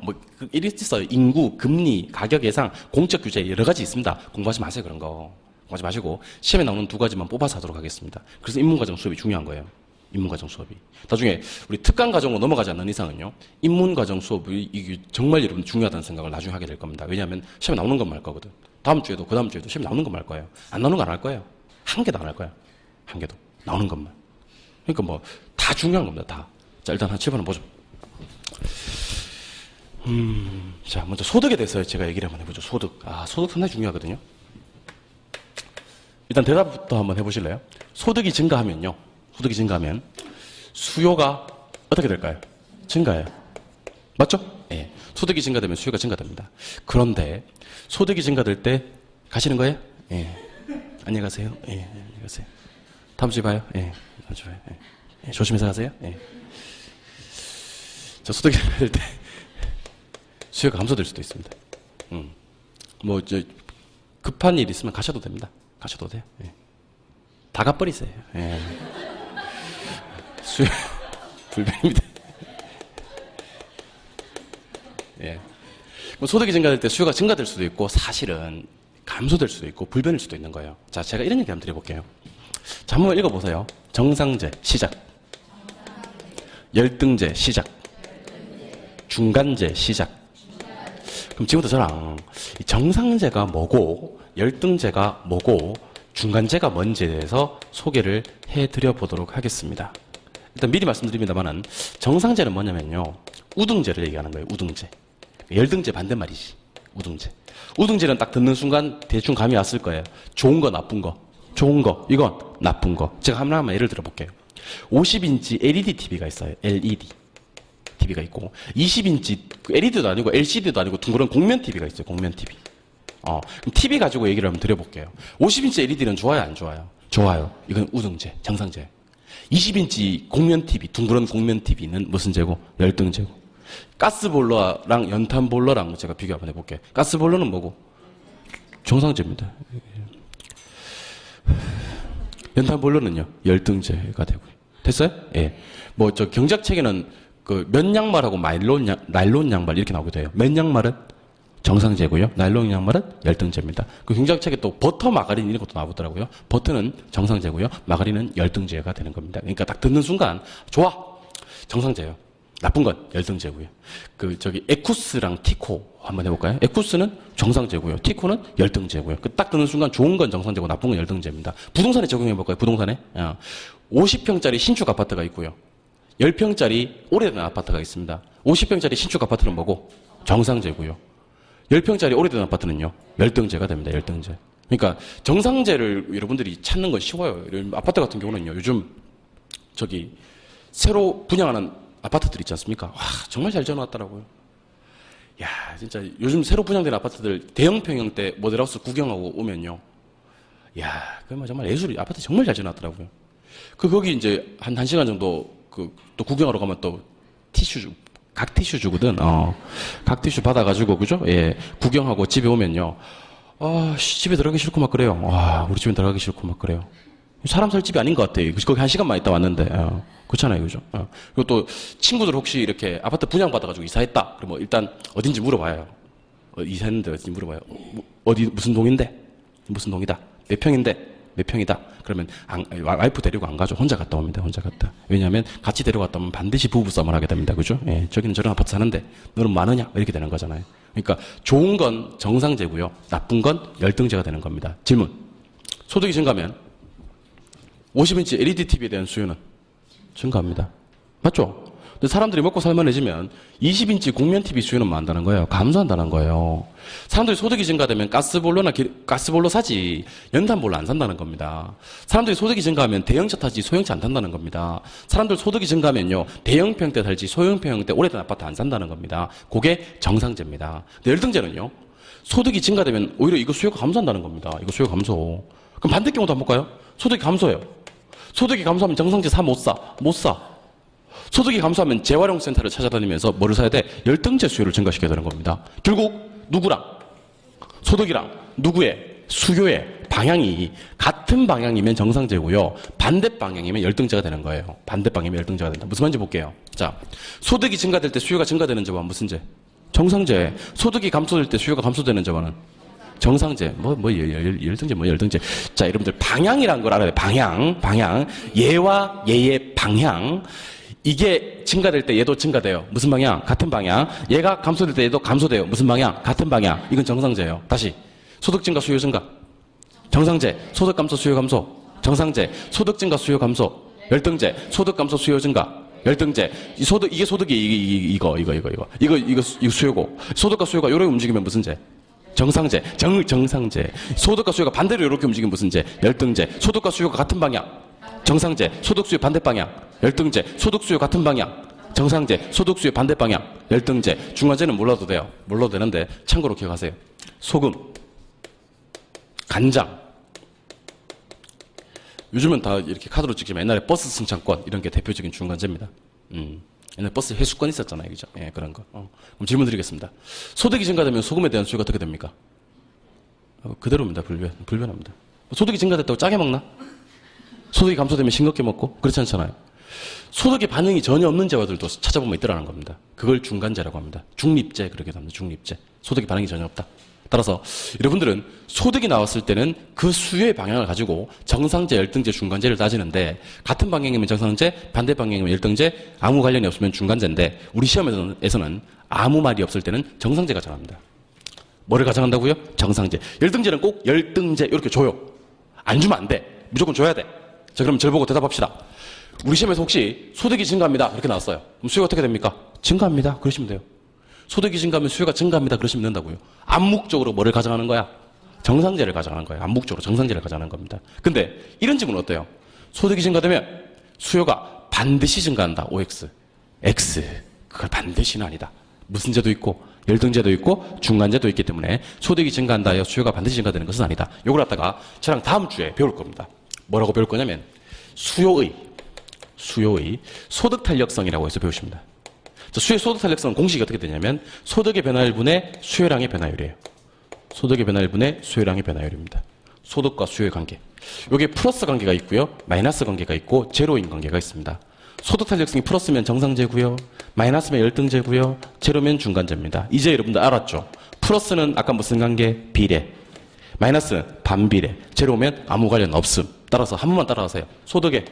이리 있어요. 인구, 금리, 가격 예상, 공적 규제 여러 가지 있습니다. 공부하지 마세요. 그런 거. 공부하지 마시고 시험에 나오는 두 가지만 뽑아서 하도록 하겠습니다. 그래서 입문과정 수업이 중요한 거예요. 입문과정 수업이. 나중에 우리 특강과정으로 넘어가지 않는 이상은요. 입문과정 수업이 이게 정말 여러분 중요하다는 생각을 나중에 하게 될 겁니다. 왜냐하면 시험에 나오는 것만 할 거거든. 다음 주에도 그 다음 주에도 시험에 나오는 것만 할 거예요. 안 나오는 거 안 할 거예요. 한 개도 안 할 거예요. 한 개도. 나오는 것만. 그러니까 뭐 다 중요한 겁니다. 다. 자, 일단 한 7번을 보죠. 자, 먼저 소득에 대해서 제가 얘기를 한번 해보죠. 소득. 소득 상당히 중요하거든요. 일단 대답부터 한번 해보실래요? 소득이 증가하면요. 소득이 증가하면 수요가 어떻게 될까요? 증가해요. 맞죠? 예. 소득이 증가되면 수요가 증가됩니다. 그런데 소득이 증가될 때 가시는 거예요? 예. 안녕히 가세요. 예, 안녕히 가세요. 다음 주에 봐요. 예, 다음 주에 봐요. 예. 예, 조심해서 가세요. 예. 저 소득이 될 때 수요가 감소될 수도 있습니다. 뭐, 급한 일 있으면 가셔도 됩니다. 가셔도 돼요. 예. 다 가버리세요. 예. 수요, 불변입니다. 예. 뭐 소득이 증가될 때 수요가 증가될 수도 있고, 사실은 감소될 수도 있고, 불변일 수도 있는 거예요. 자, 제가 이런 얘기 한번 드려볼게요. 자, 한번 읽어보세요. 정상제, 시작. 열등제, 시작. 중간제, 시작. 그럼 지금부터 저랑 정상제가 뭐고, 열등제가 뭐고, 중간제가 뭔지에 대해서 소개를 해드려 보도록 하겠습니다. 일단 미리 말씀드립니다만은 정상제는 뭐냐면요, 우등제를 얘기하는 거예요. 우등제. 열등제 반대말이지. 우등제. 우등제는 딱 듣는 순간 대충 감이 왔을 거예요. 좋은 거, 나쁜 거. 좋은 거, 이건 나쁜 거. 제가 하나만 예를 들어볼게요. 50인치 LED TV가 있어요. LED TV가 있고, 20인치 LED도 아니고 LCD도 아니고 둥그런 곡면 TV가 있어요. 곡면 TV. 그럼 TV 가지고 얘기를 한번 드려볼게요. 50인치 LED는 좋아요, 안 좋아요? 좋아요. 이건 우등제, 정상제. 20인치 곡면 TV, 둥그런 곡면 TV는 무슨 제고? 열등제고. 가스볼러랑 연탄볼러랑 제가 비교 한번 해볼게요. 가스볼러는 뭐고? 정상제입니다. 연탄볼러는요, 열등제가 되고요. 됐어요? 예. 뭐, 경제학 책에는 면 양말하고 나일론 양말 이렇게 나오기도 해요. 면 양말은 정상제고요. 나일론 양말은 열등제입니다. 경제학 책에 또 버터, 마가린 이런 것도 나오더라고요. 버터는 정상제고요. 마가린은 열등제가 되는 겁니다. 그러니까 딱 듣는 순간, 좋아! 정상제예요. 나쁜 건 열등제고요. 에쿠스랑 티코 한번 해볼까요? 에쿠스는 정상제고요. 티코는 열등제고요. 딱 듣는 순간 좋은 건 정상제고 나쁜 건 열등제입니다. 부동산에 적용해볼까요? 부동산에. 50평짜리 신축 아파트가 있고요. 10평짜리 오래된 아파트가 있습니다. 50평짜리 신축 아파트는 뭐고? 정상제고요. 10평짜리 오래된 아파트는요, 열등제가 됩니다. 열등제. 그러니까 정상제를 여러분들이 찾는 건 쉬워요. 아파트 같은 경우는요, 요즘 새로 분양하는 아파트들 있지 않습니까? 와, 정말 잘 지어놨더라고요. 야, 진짜 요즘 새로 분양된 아파트들 대형 평형대 모델하우스 구경하고 오면요, 야, 그만 정말 예술이, 아파트 정말 잘 지어놨더라고요. 거기 이제 한 시간 정도 또 구경하러 가면 또 각 티슈 주거든. 각 티슈 받아가지고, 그죠? 예. 구경하고 집에 오면요, 집에 들어가기 싫고 막 그래요. 와, 우리 집에 들어가기 싫고 막 그래요. 사람 살 집이 아닌 것 같아요. 거기 한 시간만 있다 왔는데. 그렇잖아요. 그죠? 그리고 또 친구들 혹시 이렇게 아파트 분양받아가지고 이사했다. 그러면 일단 어딘지 물어봐요. 이사했는데 어딘지 물어봐요. 어디, 무슨 동인데? 무슨 동이다. 몇 평인데? 몇 평이다. 그러면 와이프 데리고 안 가죠. 혼자 갔다 옵니다. 혼자 갔다. 왜냐하면 같이 데려갔다 오면 반드시 부부싸움을 하게 됩니다. 그죠? 예, 저기는 저런 아파트 사는데 너는 많으냐? 이렇게 되는 거잖아요. 그러니까 좋은 건 정상제고요. 나쁜 건 열등제가 되는 겁니다. 질문. 소득이 증가하면 50인치 LED TV에 대한 수요는 증가합니다. 맞죠? 근데 사람들이 먹고 살만해지면 20인치 곡면 TV 수요는 뭐 한다는 거예요? 감소한다는 거예요. 사람들이 소득이 증가되면 가스볼러 사지 연탄볼러 안 산다는 겁니다. 사람들이 소득이 증가하면 대형차 타지 소형차 안 탄다는 겁니다. 사람들 소득이 증가하면요, 대형 평대 살지 소형 평대 오래된 아파트 안 산다는 겁니다. 그게 정상제입니다. 근데 열등제는요, 소득이 증가되면 오히려 이거 수요가 감소한다는 겁니다. 이거 수요 감소. 그럼 반대 경우도 한번 볼까요? 소득이 감소해요. 소득이 감소하면 정상제 못 사. 소득이 감소하면 재활용센터를 찾아다니면서 뭐를 사야 돼? 열등제 수요를 증가시켜야 되는 겁니다. 결국 누구랑? 소득이랑 누구의? 수요의 방향이 같은 방향이면 정상제고요. 반대 방향이면 열등제가 되는 거예요. 반대 방향이면 열등제가 된다. 무슨 말인지 볼게요. 자, 소득이 증가될 때 수요가 증가되는 제와 무슨 제? 정상제. 소득이 감소될 때 수요가 감소되는 제와는 정상제. 열등제, 열등제. 자, 여러분들 방향이란 걸 알아야 돼요. 방향. 얘와 얘의 방향. 이게 증가될 때 얘도 증가돼요. 무슨 방향? 같은 방향. 얘가 감소될 때 얘도 감소돼요. 무슨 방향? 같은 방향. 이건 정상제예요. 다시. 소득 증가, 수요 증가. 정상제. 소득 감소, 수요 감소. 정상제. 소득 증가, 수요 감소. 열등제. 소득 감소, 수요 증가. 열등제. 이게 소득이 이거 수요고. 소득과 수요가 요렇게 움직이면 무슨 제? 정상제. 정상제. 소득과 수요가 반대로 이렇게 움직이면 무슨 제? 열등제. 소득과 수요가 같은 방향. 정상제. 소득 수요 반대 방향. 열등제. 소득 수요 같은 방향. 정상제. 소득 수요 반대 방향. 열등제. 중간제는 몰라도 돼요. 몰라도 되는데 참고로 기억하세요. 소금, 간장, 요즘은 다 이렇게 카드로 찍지만 옛날에 버스 승차권 이런 게 대표적인 중간재입니다. 옛날에 버스 회수권 있었잖아요. 그죠? 예, 그런 거. 그럼 질문 드리겠습니다. 소득이 증가되면 소금에 대한 수요가 어떻게 됩니까? 그대로입니다. 불변합니다. 소득이 증가됐다고 짜게 먹나? 소득이 감소되면 싱겁게 먹고? 그렇지 않잖아요. 소득의 반응이 전혀 없는 재화들도 찾아보면 있더라는 겁니다. 그걸 중간재라고 합니다. 중립재 그렇게 합니다. 중립재. 소득의 반응이 전혀 없다. 따라서 여러분들은 소득이 나왔을 때는 그 수요의 방향을 가지고 정상재, 열등재, 중간재를 따지는데 같은 방향이면 정상재, 반대 방향이면 열등재, 아무 관련이 없으면 중간재인데 우리 시험에서는 아무 말이 없을 때는 정상재 가정합니다. 뭐를 가정한다고요? 정상재. 열등재는 꼭 열등재 이렇게 줘요. 안 주면 안 돼. 무조건 줘야 돼. 자, 그럼 절 보고 대답합시다. 우리 시험에서 혹시 소득이 증가합니다. 이렇게 나왔어요. 그럼 수요가 어떻게 됩니까? 증가합니다. 그러시면 돼요. 소득이 증가하면 수요가 증가합니다. 그러시면 된다고요. 암묵적으로 뭐를 가정하는 거야? 정상재를 가정하는 거예요. 암묵적으로 정상재를 가정하는 겁니다. 근데 이런 질문은 어때요? 소득이 증가되면 수요가 반드시 증가한다. OX. X. 그걸 반드시는 아니다. 무슨 제도 있고 열등제도 있고 중간제도 있기 때문에 소득이 증가한다 해서 수요가 반드시 증가되는 것은 아니다. 요걸 갖다가 저랑 다음 주에 배울 겁니다. 뭐라고 배울 거냐면 수요의 소득 탄력성이라고 해서 배우십니다. 수요의 소득 탄력성은 공식이 어떻게 되냐면 소득의 변화율분의 수요량의 변화율이에요. 소득의 변화율분의 수요량의 변화율입니다. 소득과 수요의 관계. 여기에 플러스 관계가 있고요. 마이너스 관계가 있고 제로인 관계가 있습니다. 소득 탄력성이 플러스면 정상제고요. 마이너스면 열등제고요. 제로면 중간제입니다. 이제 여러분들 알았죠? 플러스는 아까 무슨 관계? 비례. 마이너스는 반비례. 제로면 아무 관련 없음. 따라서 한 번만 따라하세요. 소득에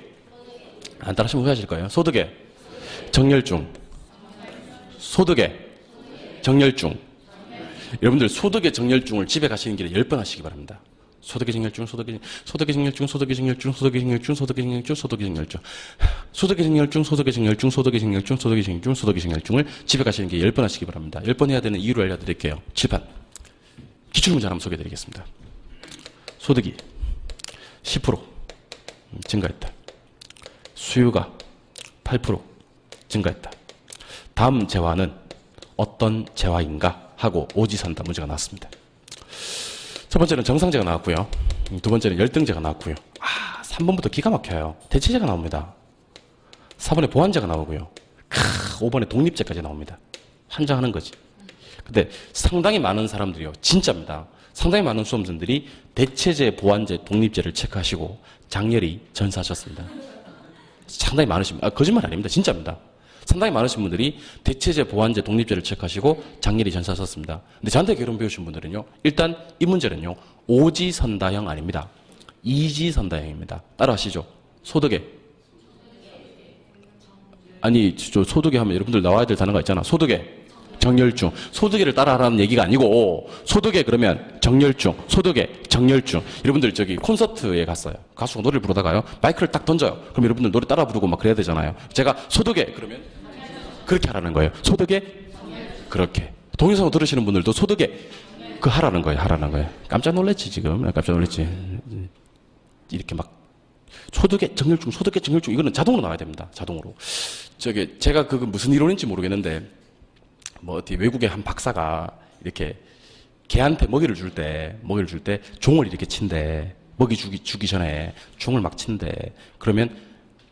안 따라하시면 후회하실 거예요. 소득에 정렬중. 소득에 정렬중. 여러분들 소득의 정렬중을 집에 가시는 길에 10번 하시기 바랍니다. 소득의 정렬중, 소득의 정렬중, 소득의 정렬중, 소득의 정렬중, 소득의 정렬중, 소득의 정렬중. 소득의 정렬중, 소득의 정렬중, 소득의 정렬중, 소득의 정렬중, 소득의 정렬중을 집에 가시는 길에 10번 하시기 바랍니다. 10번 해야 되는 이유를 알려드릴게요. 칠판. 기출문제 한번 소개해드리겠습니다. 소득이 10% 증가했다. 수요가 8% 증가했다. 다음 재화는 어떤 재화인가 하고 오지선다 문제가 나왔습니다. 첫 번째는 정상재가 나왔고요. 두 번째는 열등재가 나왔고요. 3번부터 기가 막혀요. 대체재가 나옵니다. 4번에 보완재가 나오고요. 5번에 독립재까지 나옵니다. 환장하는 거지. 근데 상당히 많은 사람들이요. 진짜입니다. 상당히 많은 수험생들이 대체재, 보완재, 독립재를 체크하시고 장렬히 전사하셨습니다. 상당히 많으십니다. 거짓말 아닙니다. 진짜입니다. 상당히 많으신 분들이 대체재, 보완재, 독립재를 체크하시고 장렬히 전사하셨습니다. 근데 저한테 결혼 배우신 분들은요. 일단 이 문제는요. 오지선다형 아닙니다. 이지선다형입니다. 따라하시죠. 소득에 아니 저 소득에 하면 여러분들 나와야 될 단어가 있잖아. 소득에 정렬중. 소득에를 따라하라는 얘기가 아니고 소득에 그러면 정렬중. 소득에 정렬중. 여러분들 저기 콘서트에 갔어요. 가수가 노래를 부르다가요. 마이크를 딱 던져요. 그럼 여러분들 노래 따라 부르고 막 그래야 되잖아요. 제가 소득에 그러면 그렇게 하라는 거예요. 소득에 그렇게. 동영상 들으시는 분들도 소득에 그 하라는 거예요. 하라는 거예요. 깜짝 놀랐지 지금. 깜짝 놀랐지. 이렇게 막 소득에 정렬중, 소득에 정렬중 이거는 자동으로 나와야 됩니다. 자동으로. 저기 제가 그거 무슨 이론인지 모르겠는데 뭐 어디 외국의 한 박사가 이렇게 개한테 먹이를 줄 때 종을 이렇게 친대. 먹이 주기 전에 종을 막 친대. 그러면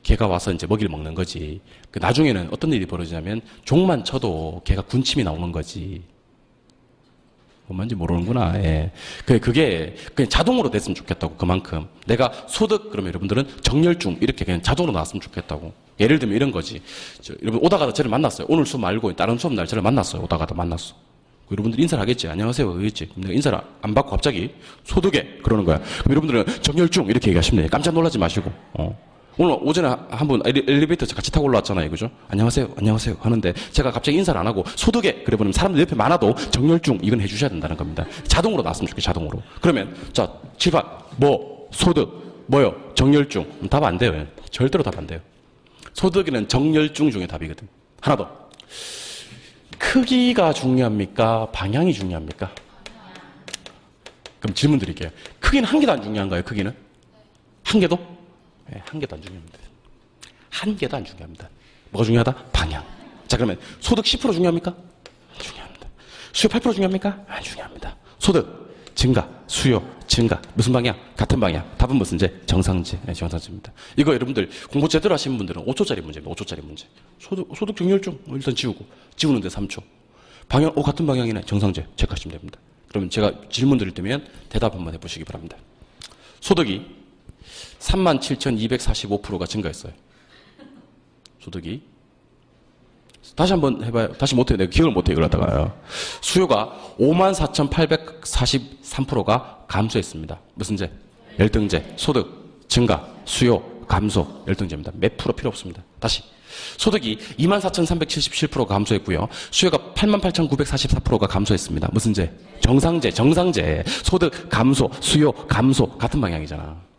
개가 와서 이제 먹이를 먹는 거지. 나중에는 어떤 일이 벌어지냐면 종만 쳐도 개가 군침이 나오는 거지. 뭔지 모르는구나. 예. 그게 그냥 자동으로 됐으면 좋겠다고. 그만큼 내가 소득 그러면 여러분들은 정렬중 이렇게 그냥 자동으로 나왔으면 좋겠다고. 예를 들면 이런 거지. 여러분 오다가다 저를 만났어요. 오늘 수업 말고 다른 수업 날 저를 만났어요. 오다가다 만났어. 여러분들 인사를 하겠지. 안녕하세요. 그랬지. 내가 인사를 안 받고 갑자기 소득에 그러는 거야. 그럼 여러분들은 정렬중 이렇게 얘기하시면 돼요. 깜짝 놀라지 마시고. 오늘 오전에 한 분 엘리베이터 같이 타고 올라왔잖아요. 그죠? 안녕하세요. 안녕하세요. 하는데 제가 갑자기 인사를 안 하고 소득에 그래 버리면 사람들 옆에 많아도 정렬중 이건 해주셔야 된다는 겁니다. 자동으로 나왔으면 좋겠어요. 자동으로. 그러면 자 칠판 뭐 소득 뭐요? 정렬중. 답 안 돼요. 절대로 답 안 돼요. 소득에는 정렬중 중에 답이거든. 하나 더. 크기가 중요합니까? 방향이 중요합니까? 그럼 질문 드릴게요. 크기는 한 개도 안 중요한가요? 크기는? 한 개도? 네, 한 개도 안 중요합니다. 한 개도 안 중요합니다. 뭐가 중요하다? 방향. 자, 그러면 소득 10% 중요합니까? 안 중요합니다. 수요 8% 중요합니까? 안 중요합니다. 소득 증가, 수요, 증가. 무슨 방향? 같은 방향. 답은 무슨제? 정상제. 네, 정상제입니다. 이거 여러분들 공부 제대로 하시는 분들은 5초짜리 문제입니다. 5초짜리 문제. 소득 정렬중 일단 지우고. 지우는데 3초. 방향, 같은 방향이네. 정상제. 체크하시면 됩니다. 그러면 제가 질문 드릴 때면 대답 한번 해보시기 바랍니다. 소득이 37,245%가 증가했어요. 소득이. 다시 한번 해봐요. 다시 못해요. 내가 기억을 못해요. 이걸 갖다가요. 수요가 54,843%가 감소했습니다. 무슨 제? 열등제. 소득, 증가, 수요, 감소, 열등제입니다. 몇 프로 필요 없습니다. 다시. 소득이 24,377%가 감소했고요. 수요가 88,944%가 감소했습니다. 무슨 제? 정상제, 정상제. 소득, 감소, 수요, 감소. 같은 방향이잖아.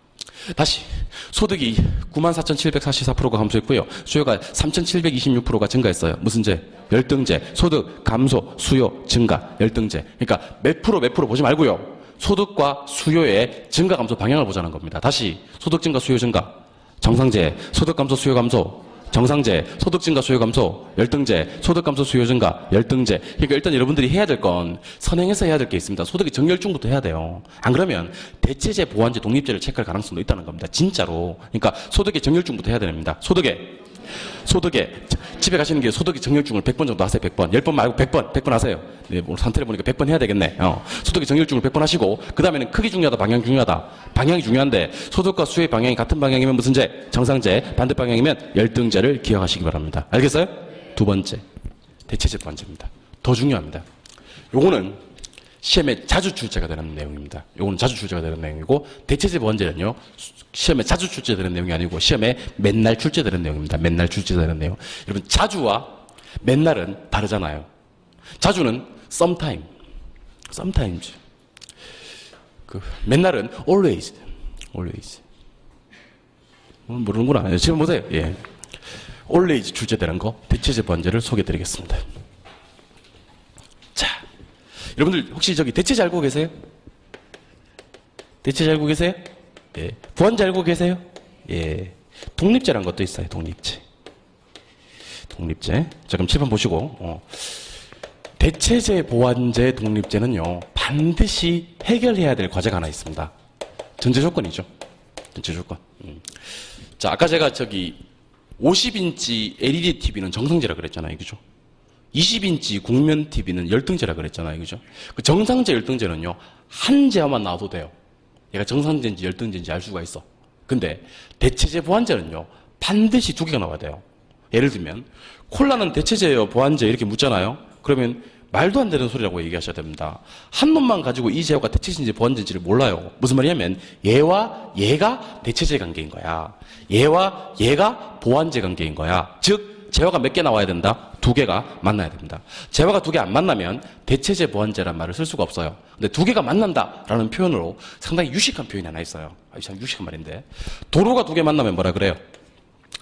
다시. 소득이 94,744%가 감소했고요. 수요가 3,726%가 증가했어요. 무슨 제? 열등제. 소득, 감소, 수요, 증가, 열등제. 그러니까 몇 프로 보지 말고요. 소득과 수요의 증가, 감소 방향을 보자는 겁니다. 다시. 소득 증가, 수요 증가. 정상제. 소득 감소, 수요 감소. 정상제, 소득 증가, 수요 감소, 열등제, 소득 감소, 수요 증가, 열등제. 그러니까 일단 여러분들이 해야 될 건 선행해서 해야 될 게 있습니다. 소득의 정렬중부터 해야 돼요. 안 그러면 대체제, 보완제, 독립제를 체크할 가능성도 있다는 겁니다. 진짜로. 그러니까 소득의 정렬중부터 해야 됩니다. 소득에 집에 가시는 게 소득의 정렬중을 100번 정도 하세요. 100번. 10번 말고 100번 하세요. 네, 오늘 상태를 보니까 100번 해야 되겠네. 소득의 정렬중을 100번 하시고 그 다음에는 크기 중요하다, 방향 중요하다. 방향이 중요한데 소득과 수요의 방향이 같은 방향이면 무슨 제? 정상제. 반대 방향이면 열등제를 기억하시기 바랍니다. 알겠어요? 두 번째. 대체제 보완제입니다. 더 중요합니다. 요거는 시험에 자주 출제가 되는 내용입니다. 요거는 자주 출제가 되는 내용이고 대체제 보완제는요. 시험에 자주 출제되는 내용이 아니고 시험에 맨날 출제되는 내용입니다. 맨날 출제되는 내용. 여러분 자주와 맨날은 다르잖아요. 자주는 sometimes. 맨날은 always. 모르는구나. 지금 보세요. 예. always 출제되는 거 대체제 보완제를 소개해드리겠습니다. 자, 여러분들 혹시 저기 대체제 알고 계세요? 대체제 알고 계세요? 예. 보완제 알고 계세요? 예. 독립제라는 것도 있어요. 독립제. 자, 그럼 칠판 보시고, 대체제, 보완제, 독립제는요, 반드시 해결해야 될 과제가 하나 있습니다. 전제 조건이죠. 전제 조건. 자, 아까 제가 50인치 LED TV는 정상제라 그랬잖아요. 그죠? 20인치 국면 TV는 열등제라 그랬잖아요. 그죠? 그 정상제, 열등제는요, 한 제어만 나와도 돼요. 얘가 정상제인지 열등제인지 알 수가 있어. 근데 대체제, 보완제는요, 반드시 두 개가 나와야 돼요. 예를 들면 콜라는 대체제예요, 보완제 이렇게 묻잖아요. 그러면 말도 안 되는 소리라고 얘기하셔야 됩니다. 한 놈만 가지고 이 제어가 대체제인지 보완제인지를 몰라요. 무슨 말이냐면 얘와 얘가 대체제 관계인 거야. 얘와 얘가 보완제 관계인 거야. 즉 제어가 몇 개 나와야 된다? 두 개가 만나야 됩니다. 제어가 두 개 안 만나면 대체제, 보완제란 말을 쓸 수가 없어요. 근데 두 개가 만난다라는 표현으로 상당히 유식한 표현이 하나 있어요. 참 유식한 말인데 도로가 두 개 만나면 뭐라 그래요?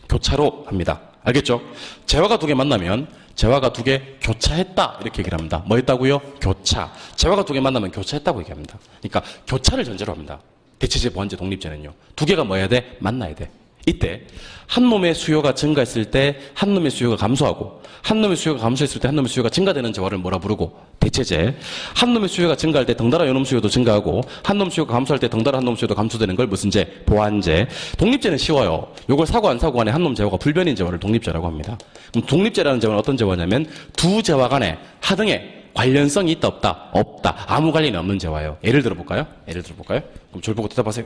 교차로 합니다. 알겠죠? 제어가 두 개 만나면 제어가 두 개 교차했다 이렇게 얘기를 합니다. 뭐 했다고요? 교차. 제어가 두 개 만나면 교차했다고 얘기합니다. 그러니까 교차를 전제로 합니다. 대체제, 보완제, 독립제는요. 두 개가 뭐 해야 돼? 만나야 돼. 이때 한 놈의 수요가 증가했을 때 한 놈의 수요가 감소하고 한 놈의 수요가 감소했을 때 한 놈의 수요가 증가되는 제어를 뭐라 부르고? 대체제. 한 놈의 수요가 증가할 때 덩달아 요놈 수요도 증가하고 한 놈 수요가 감소할 때 덩달아 한 놈 수요도 감소되는 걸 무슨 제? 보완제. 독립제는 쉬워요. 요걸 사고 안 사고 간에 한 놈 제어가 불변인 제어를 독립제라고 합니다. 그럼 독립제라는 제어는 어떤 제어냐면 두 제어 간에 하등의 관련성이 있다 없다? 없다. 아무 관련이 없는 제어예요. 예를 들어볼까요? 그럼 저를 보고 대답하세요.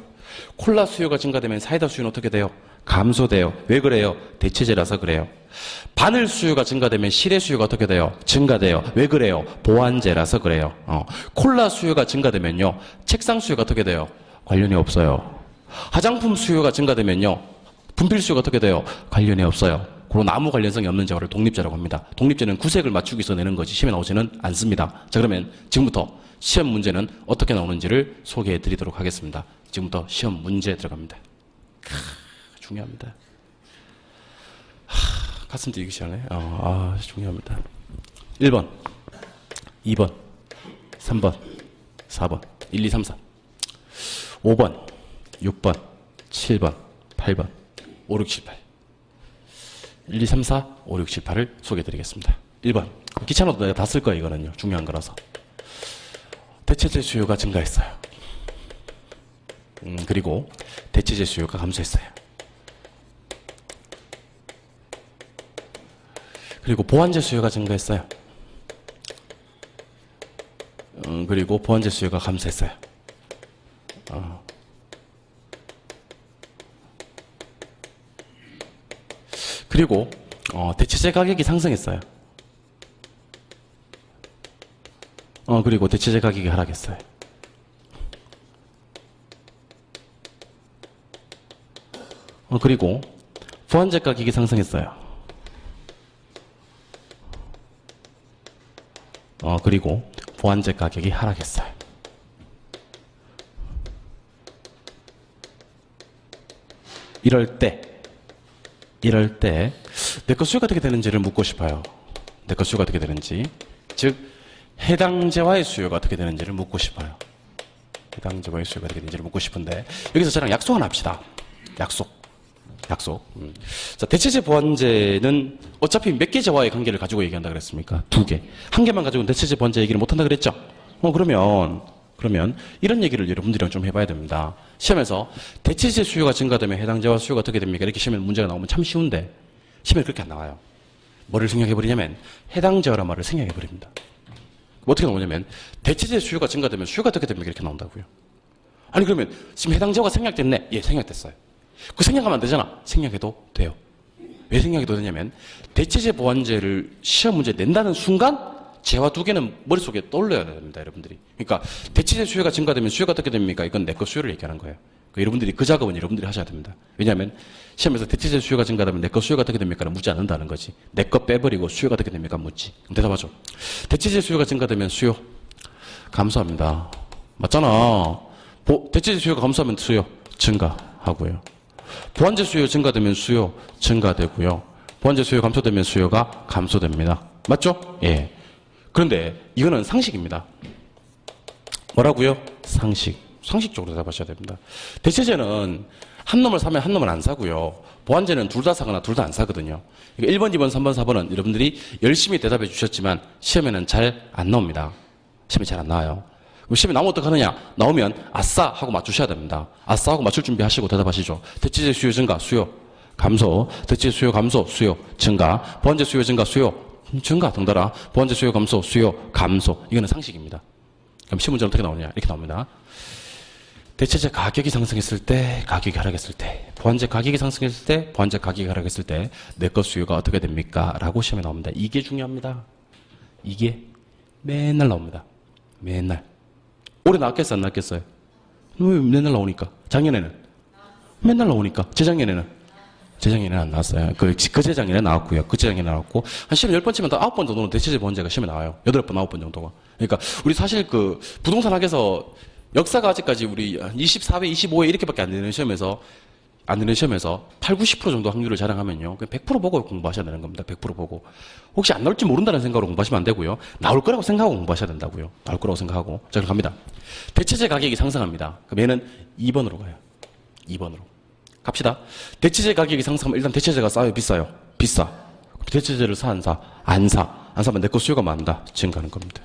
콜라 수요가 증가되면 사이다 수요는 어떻게 돼요? 감소돼요. 왜 그래요? 대체제라서 그래요. 바늘 수요가 증가되면 실의 수요가 어떻게 돼요? 증가돼요. 왜 그래요? 보완제라서 그래요. 콜라 수요가 증가되면요. 책상 수요가 어떻게 돼요? 관련이 없어요. 화장품 수요가 증가되면요. 분필 수요가 어떻게 돼요? 관련이 없어요. 그런 아무 관련성이 없는 제어를 독립제라고 합니다. 독립제는 구색을 맞추기 위해서 내는 거지 시험에 나오지는 않습니다. 자, 그러면 지금부터 시험 문제는 어떻게 나오는지를 소개해 드리도록 하겠습니다. 지금부터 시험 문제 들어갑니다. 중요합니다. 가슴 뛰기 시작하네. 중요합니다. 1번, 2번, 3번, 4번, 1, 2, 3, 4, 5번, 6번, 7번, 8번, 5, 6, 7, 8. 1, 2, 3, 4, 5, 6, 7, 8을 소개해 드리겠습니다. 1번. 귀찮아도 내가 다 쓸 거예요, 이거는요. 중요한 거라서. 대체재 수요가 증가했어요. 그리고 대체재 수요가 감소했어요. 그리고 보완재 수요가 증가했어요. 그리고 보완재 수요가 감소했어요. 그리고 대체재 가격이 상승했어요. 그리고 대체재 가격이 하락했어요. 그리고 보완재 가격이 상승했어요. 그리고 보완재 가격이 하락했어요. 이럴 때 내 것 수요가 어떻게 되는지를 묻고 싶어요. 내 것 수요가 어떻게 되는지, 즉 해당재와의 수요가 어떻게 되는지를 묻고 싶어요. 해당재와의 수요가 어떻게 되는지를 묻고 싶은데, 여기서 저랑 약속 하나 합시다. 약속. 자, 대체재 보완재는 어차피 몇 개 재와의 관계를 가지고 얘기한다 그랬습니까? 2개. 한 개만 가지고는 대체재 보완재 얘기를 못한다 그랬죠? 그러면 이런 얘기를 여러분들이랑 좀 해봐야 됩니다. 시험에서 대체재 수요가 증가되면 해당재와 수요가 어떻게 됩니까? 이렇게 시험에 문제가 나오면 참 쉬운데 시험에 그렇게 안 나와요. 뭐를 생략해버리냐면 해당재와란 말을 생략해버립니다. 어떻게 나오냐면 대체재 수요가 증가되면 수요가 어떻게 됩니까? 이렇게 나온다고요. 아니 그러면 지금 해당재화가 생략됐네? 예, 생략됐어요. 그 생략하면 안 되잖아. 생략해도 돼요. 왜 생략해도 되냐면 대체재 보완재를 시험 문제 낸다는 순간 재화 2개는 머릿속에 떠올려야 됩니다, 여러분들이. 그러니까 대체재 수요가 증가되면 수요가 어떻게 됩니까? 이건 내 거 수요를 얘기하는 거예요. 그러니까 여러분들이 그 작업은 여러분들이 하셔야 됩니다. 왜냐하면 시험에서 대체재 수요가 증가되면 내 거 수요가 어떻게 됩니까? 묻지 않는다는 거지. 내 거 빼버리고 수요가 어떻게 됩니까? 묻지. 그럼 대답하죠. 대체재 수요가 증가되면 수요 감소합니다. 맞잖아. 대체재 수요가 감소하면 수요 증가하고요. 보완재 수요 증가되면 수요 증가되고요. 보완재 수요 감소되면 수요가 감소됩니다. 맞죠? 예. 그런데 이거는 상식입니다. 뭐라고요? 상식적으로 대답하셔야 됩니다. 대체재는 한 놈을 사면 한 놈을 안 사고요. 보완재는 둘 다 사거나 둘 다 안 사거든요. 1번, 2번, 3번, 4번은 여러분들이 열심히 대답해 주셨지만 시험에는 잘 안 나옵니다. 시험에 잘 안 나와요. 그럼 시험에 나오면 어떡하느냐? 나오면 아싸 하고 맞추셔야 됩니다. 아싸 하고 맞출 준비하시고 대답하시죠. 대체재 수요 증가, 수요 감소, 대체재 수요 감소, 수요 증가, 보완재 수요 증가, 수요 증가, 덩달아 보완재 수요 감소, 수요 감소. 이거는 상식입니다. 그럼 시험 문제는 어떻게 나오느냐? 이렇게 나옵니다. 대체재 가격이 상승했을 때, 가격이 하락했을 때, 보완재 가격이 상승했을 때, 보완재 가격이 하락했을 때 내 것 수요가 어떻게 됩니까? 라고 시험에 나옵니다. 이게 중요합니다. 이게 맨날 나옵니다. 맨날. 올해 나왔겠어요? 안 나왔겠어요? 왜 맨날 나오니까? 작년에는? 맨날 나오니까. 재작년에는 안 나왔어요. 그 재작년에 나왔고요. 그 재작년에 나왔고, 한 시험 10번 치면 다 9번 정도는 대체재 보완재가 시험에 나와요. 8번, 9번 정도가. 그러니까, 우리 사실 그, 부동산 학에서 역사가 아직까지 우리 24회, 25회 이렇게밖에 안 되는 시험에서 8, 90% 정도 확률을 자랑하면요. 그냥 100% 보고 공부하셔야 되는 겁니다. 100% 보고. 혹시 안 나올지 모른다는 생각으로 공부하시면 안 되고요. 나올 거라고 생각하고 공부하셔야 된다고요. 나올 거라고 생각하고. 자, 그럼 갑니다. 대체재 가격이 상승합니다. 그럼 얘는 2번으로 가요. 2번으로. 갑시다. 대체재 가격이 상승하면 일단 대체재가 싸요? 비싸요? 비싸. 대체재를 사, 안 사? 안 사. 안 사면 내 거 수요가 많다. 증가하는 겁니다.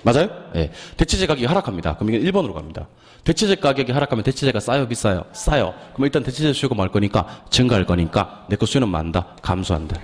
맞아요? 예. 대체재 가격이 하락합니다. 그럼 이게 1번으로 갑니다. 대체재 가격이 하락하면 대체재가 싸요? 비싸요? 싸요. 그럼 일단 대체재 수요가 많을 거니까 증가할 거니까 내 거 수요는 많다. 감소한다.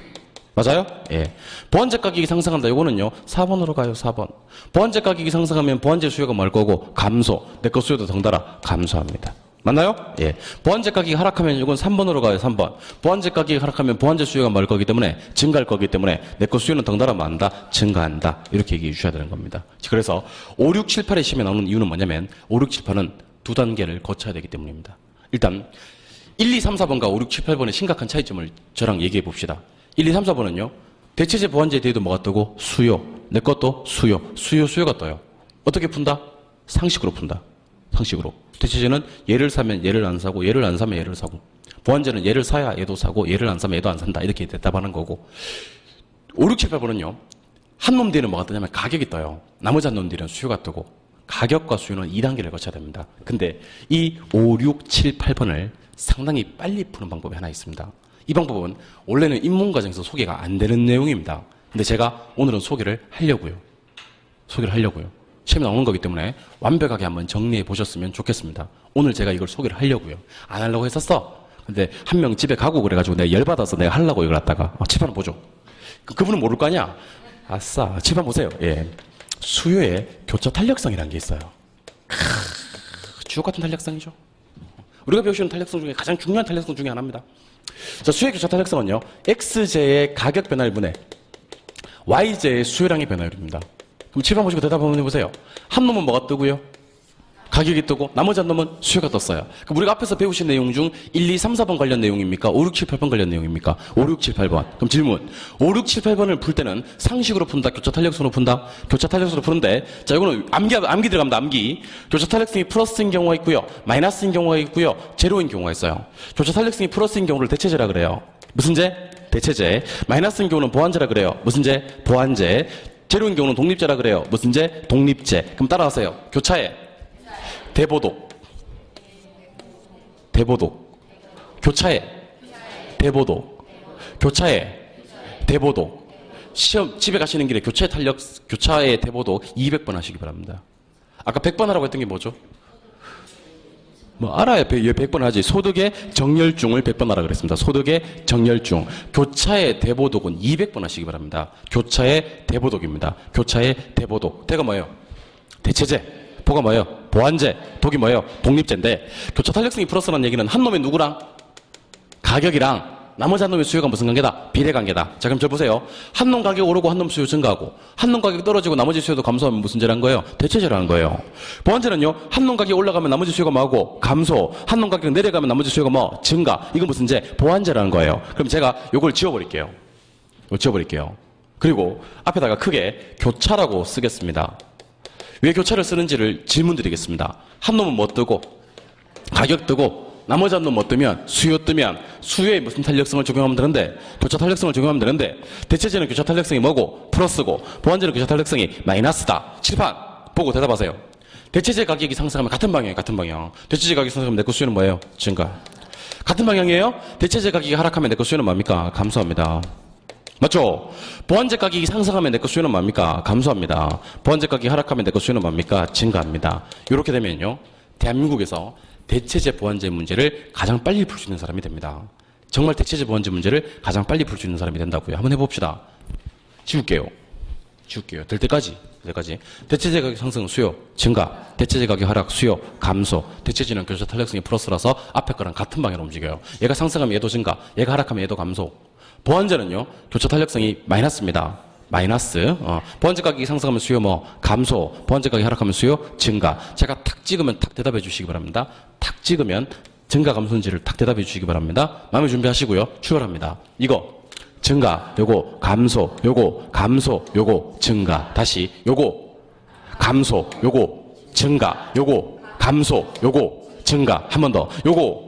맞아요? 예. 보완재 가격이 상승한다. 요거는요. 4번으로 가요. 4번. 보완재 가격이 상승하면 보완재 수요가 많을 거고 감소. 내 거 수요도 덩달아 감소합니다. 맞나요? 예. 보완재 가격이 하락하면 이건 3번으로 가요. 3번. 보완재 가격이 하락하면 보완재 수요가 많을 거기 때문에 증가할 거기 때문에 내 거 수요는 덩달아 많다. 증가한다. 이렇게 얘기해 주셔야 되는 겁니다. 그래서 5, 6, 7, 8의 시험에 나오는 이유는 뭐냐면 5, 6, 7, 8은 두 단계를 거쳐야 되기 때문입니다. 일단 1, 2, 3, 4번과 5, 6, 7, 8번의 심각한 차이점을 저랑 얘기해 봅시다. 1, 2, 3, 4번은요. 대체재 보완재 뒤에도 뭐가 뜨고 수요. 내 것도 수요가 떠요. 어떻게 푼다? 상식으로 푼다. 상식으로. 대체재는 얘를 사면 얘를 안 사고 얘를 안 사면 얘를 사고 보완재는 얘를 사야 얘도 사고 얘를 안 사면 얘도 안 산다. 이렇게 대답하는 거고 5, 6, 7, 8번은요. 한 놈 뒤에는 뭐가 뜨냐면 가격이 떠요. 나머지 한 놈 뒤에는 수요가 뜨고 가격과 수요는 2단계를 거쳐야 됩니다. 근데 이 5, 6, 7, 8번을 상당히 빨리 푸는 방법이 하나 있습니다. 이 방법은 원래는 입문과정에서 소개가 안 되는 내용입니다. 근데 제가 오늘은 소개를 하려고요. 시험에 나오는 거기 때문에 완벽하게 한번 정리해 보셨으면 좋겠습니다. 오늘 제가 이걸 소개를 하려고요. 안 하려고 했었어. 근데 한 명 집에 가고 그래가지고 내가 열받아서 내가 하려고 이걸 갖다가 칠판 보죠. 그분은 모를 거 아니야. 아싸, 칠판 보세요. 예. 수요의 교차 탄력성이라는 게 있어요. 주옥 같은 탄력성이죠. 우리가 배우시는 탄력성 중에 가장 중요한 탄력성 중에 하나입니다. 자, 수요의 교차 탄력성은요, X제의 가격 변화율분의 Y제의 수요량의 변화율입니다. 그럼 칠판 보시고 대답 한번 해보세요. 한 놈은 뭐가 뜨고요? 가격이 뜨고 나머지 한 놈은 수요가 떴어요. 그럼 우리가 앞에서 배우신 내용 중 1, 2, 3, 4번 관련 내용입니까? 5, 6, 7, 8번 관련 내용입니까? 5, 6, 7, 8번. 그럼 질문. 5, 6, 7, 8번을 풀 때는 상식으로 푼다? 교차 탄력성으로 푼다? 교차 탄력성으로 푸는데, 자, 이거는 암기 들어갑니다. 암기. 교차 탄력성이 플러스인 경우가 있고요. 마이너스인 경우가 있고요. 제로인 경우가 있어요. 교차 탄력성이 플러스인 경우를 대체제라 그래요. 무슨 제? 대체제. 마이너스인 경우는 보완제라 그래요. 무슨 제? 보완제. 제로인 경우는 독립제라 그래요. 무슨 제? 독립제. 그럼 따라하세요. 교차에 대보독, 대보독, 교차에 대보독, 교차에 대보독. 시험 집에 가시는 길에 교차의 대보독 200번 하시기 바랍니다. 아까 100번 하라고 했던 게 뭐죠? 뭐 알아야 100번 하지. 소득의 정렬중을 100번 하라 그랬습니다. 소득의 정렬중. 교차의 대보독은 200번 하시기 바랍니다. 교차의 대보독입니다. 교차의 대보독. 대가 뭐예요? 대체제. 보가 뭐예요? 보완제. 독이 뭐예요? 독립제인데, 교차 탄력성이 플러스라는 얘기는 한 놈의 누구랑? 가격이랑 나머지 한 놈의 수요가 무슨 관계다? 비례관계다. 자, 그럼 저 보세요. 한 놈 가격 오르고 한 놈 수요 증가하고, 한 놈 가격이 떨어지고 나머지 수요도 감소하면 무슨 제라는 거예요? 대체제라는 거예요. 보완제는요, 한 놈 가격이 올라가면 나머지 수요가 뭐하고? 감소. 한 놈 가격이 내려가면 나머지 수요가 뭐? 증가. 이건 무슨 제? 보완제라는 거예요. 그럼 제가 요걸 지워버릴게요. 이거 지워버릴게요. 그리고 앞에다가 크게 교차라고 쓰겠습니다. 왜 교차를 쓰는지를 질문 드리겠습니다. 한 놈은 뭐 뜨고, 가격 뜨고, 나머지 한 놈 뭐 뜨면, 수요 뜨면, 수요에 무슨 탄력성을 적용하면 되는데, 교차 탄력성을 적용하면 되는데, 대체제는 교차 탄력성이 뭐고? 플러스고, 보완제는 교차 탄력성이 마이너스다. 칠판 보고 대답하세요. 대체제 가격이 상승하면 같은 방향이에요. 같은 방향. 대체제 가격이 상승하면 내 거 수요는 뭐예요? 증가. 같은 방향이에요? 대체제 가격이 하락하면 내 거 수요는 뭡니까? 감소합니다. 맞죠? 보완제 가격이 상승하면 내 거 수요는 뭡니까? 감소합니다. 보완제 가격이 하락하면 내 거 수요는 뭡니까? 증가합니다. 이렇게 되면요, 대한민국에서 대체제 보완제 문제를 가장 빨리 풀 수 있는 사람이 됩니다. 정말 대체제 보완제 문제를 가장 빨리 풀 수 있는 사람이 된다고요. 한번 해봅시다. 지울게요. 될 때까지. 대체제 가격 상승, 수요, 증가. 대체제 가격 하락, 수요, 감소. 대체제는 교차 탄력성이 플러스라서 앞에 거랑 같은 방향으로 움직여요. 얘가 상승하면 얘도 증가, 얘가 하락하면 얘도 감소. 보완제는요, 교차 탄력성이 마이너스입니다. 마이너스. 보완제 가격이 상승하면 수요 뭐 감소, 보완제 가격이 하락하면 수요 증가. 제가 탁 찍으면 탁 대답해 주시기 바랍니다. 탁 찍으면 증가 감소인지를 탁 대답해 주시기 바랍니다. 마음의 준비하시고요. 출발합니다. 이거 증가, 요거 감소, 요거 감소, 요거 증가. 다시 요거 감소, 요거 증가, 요거 감소, 요거 증가. 한 번 더. 요거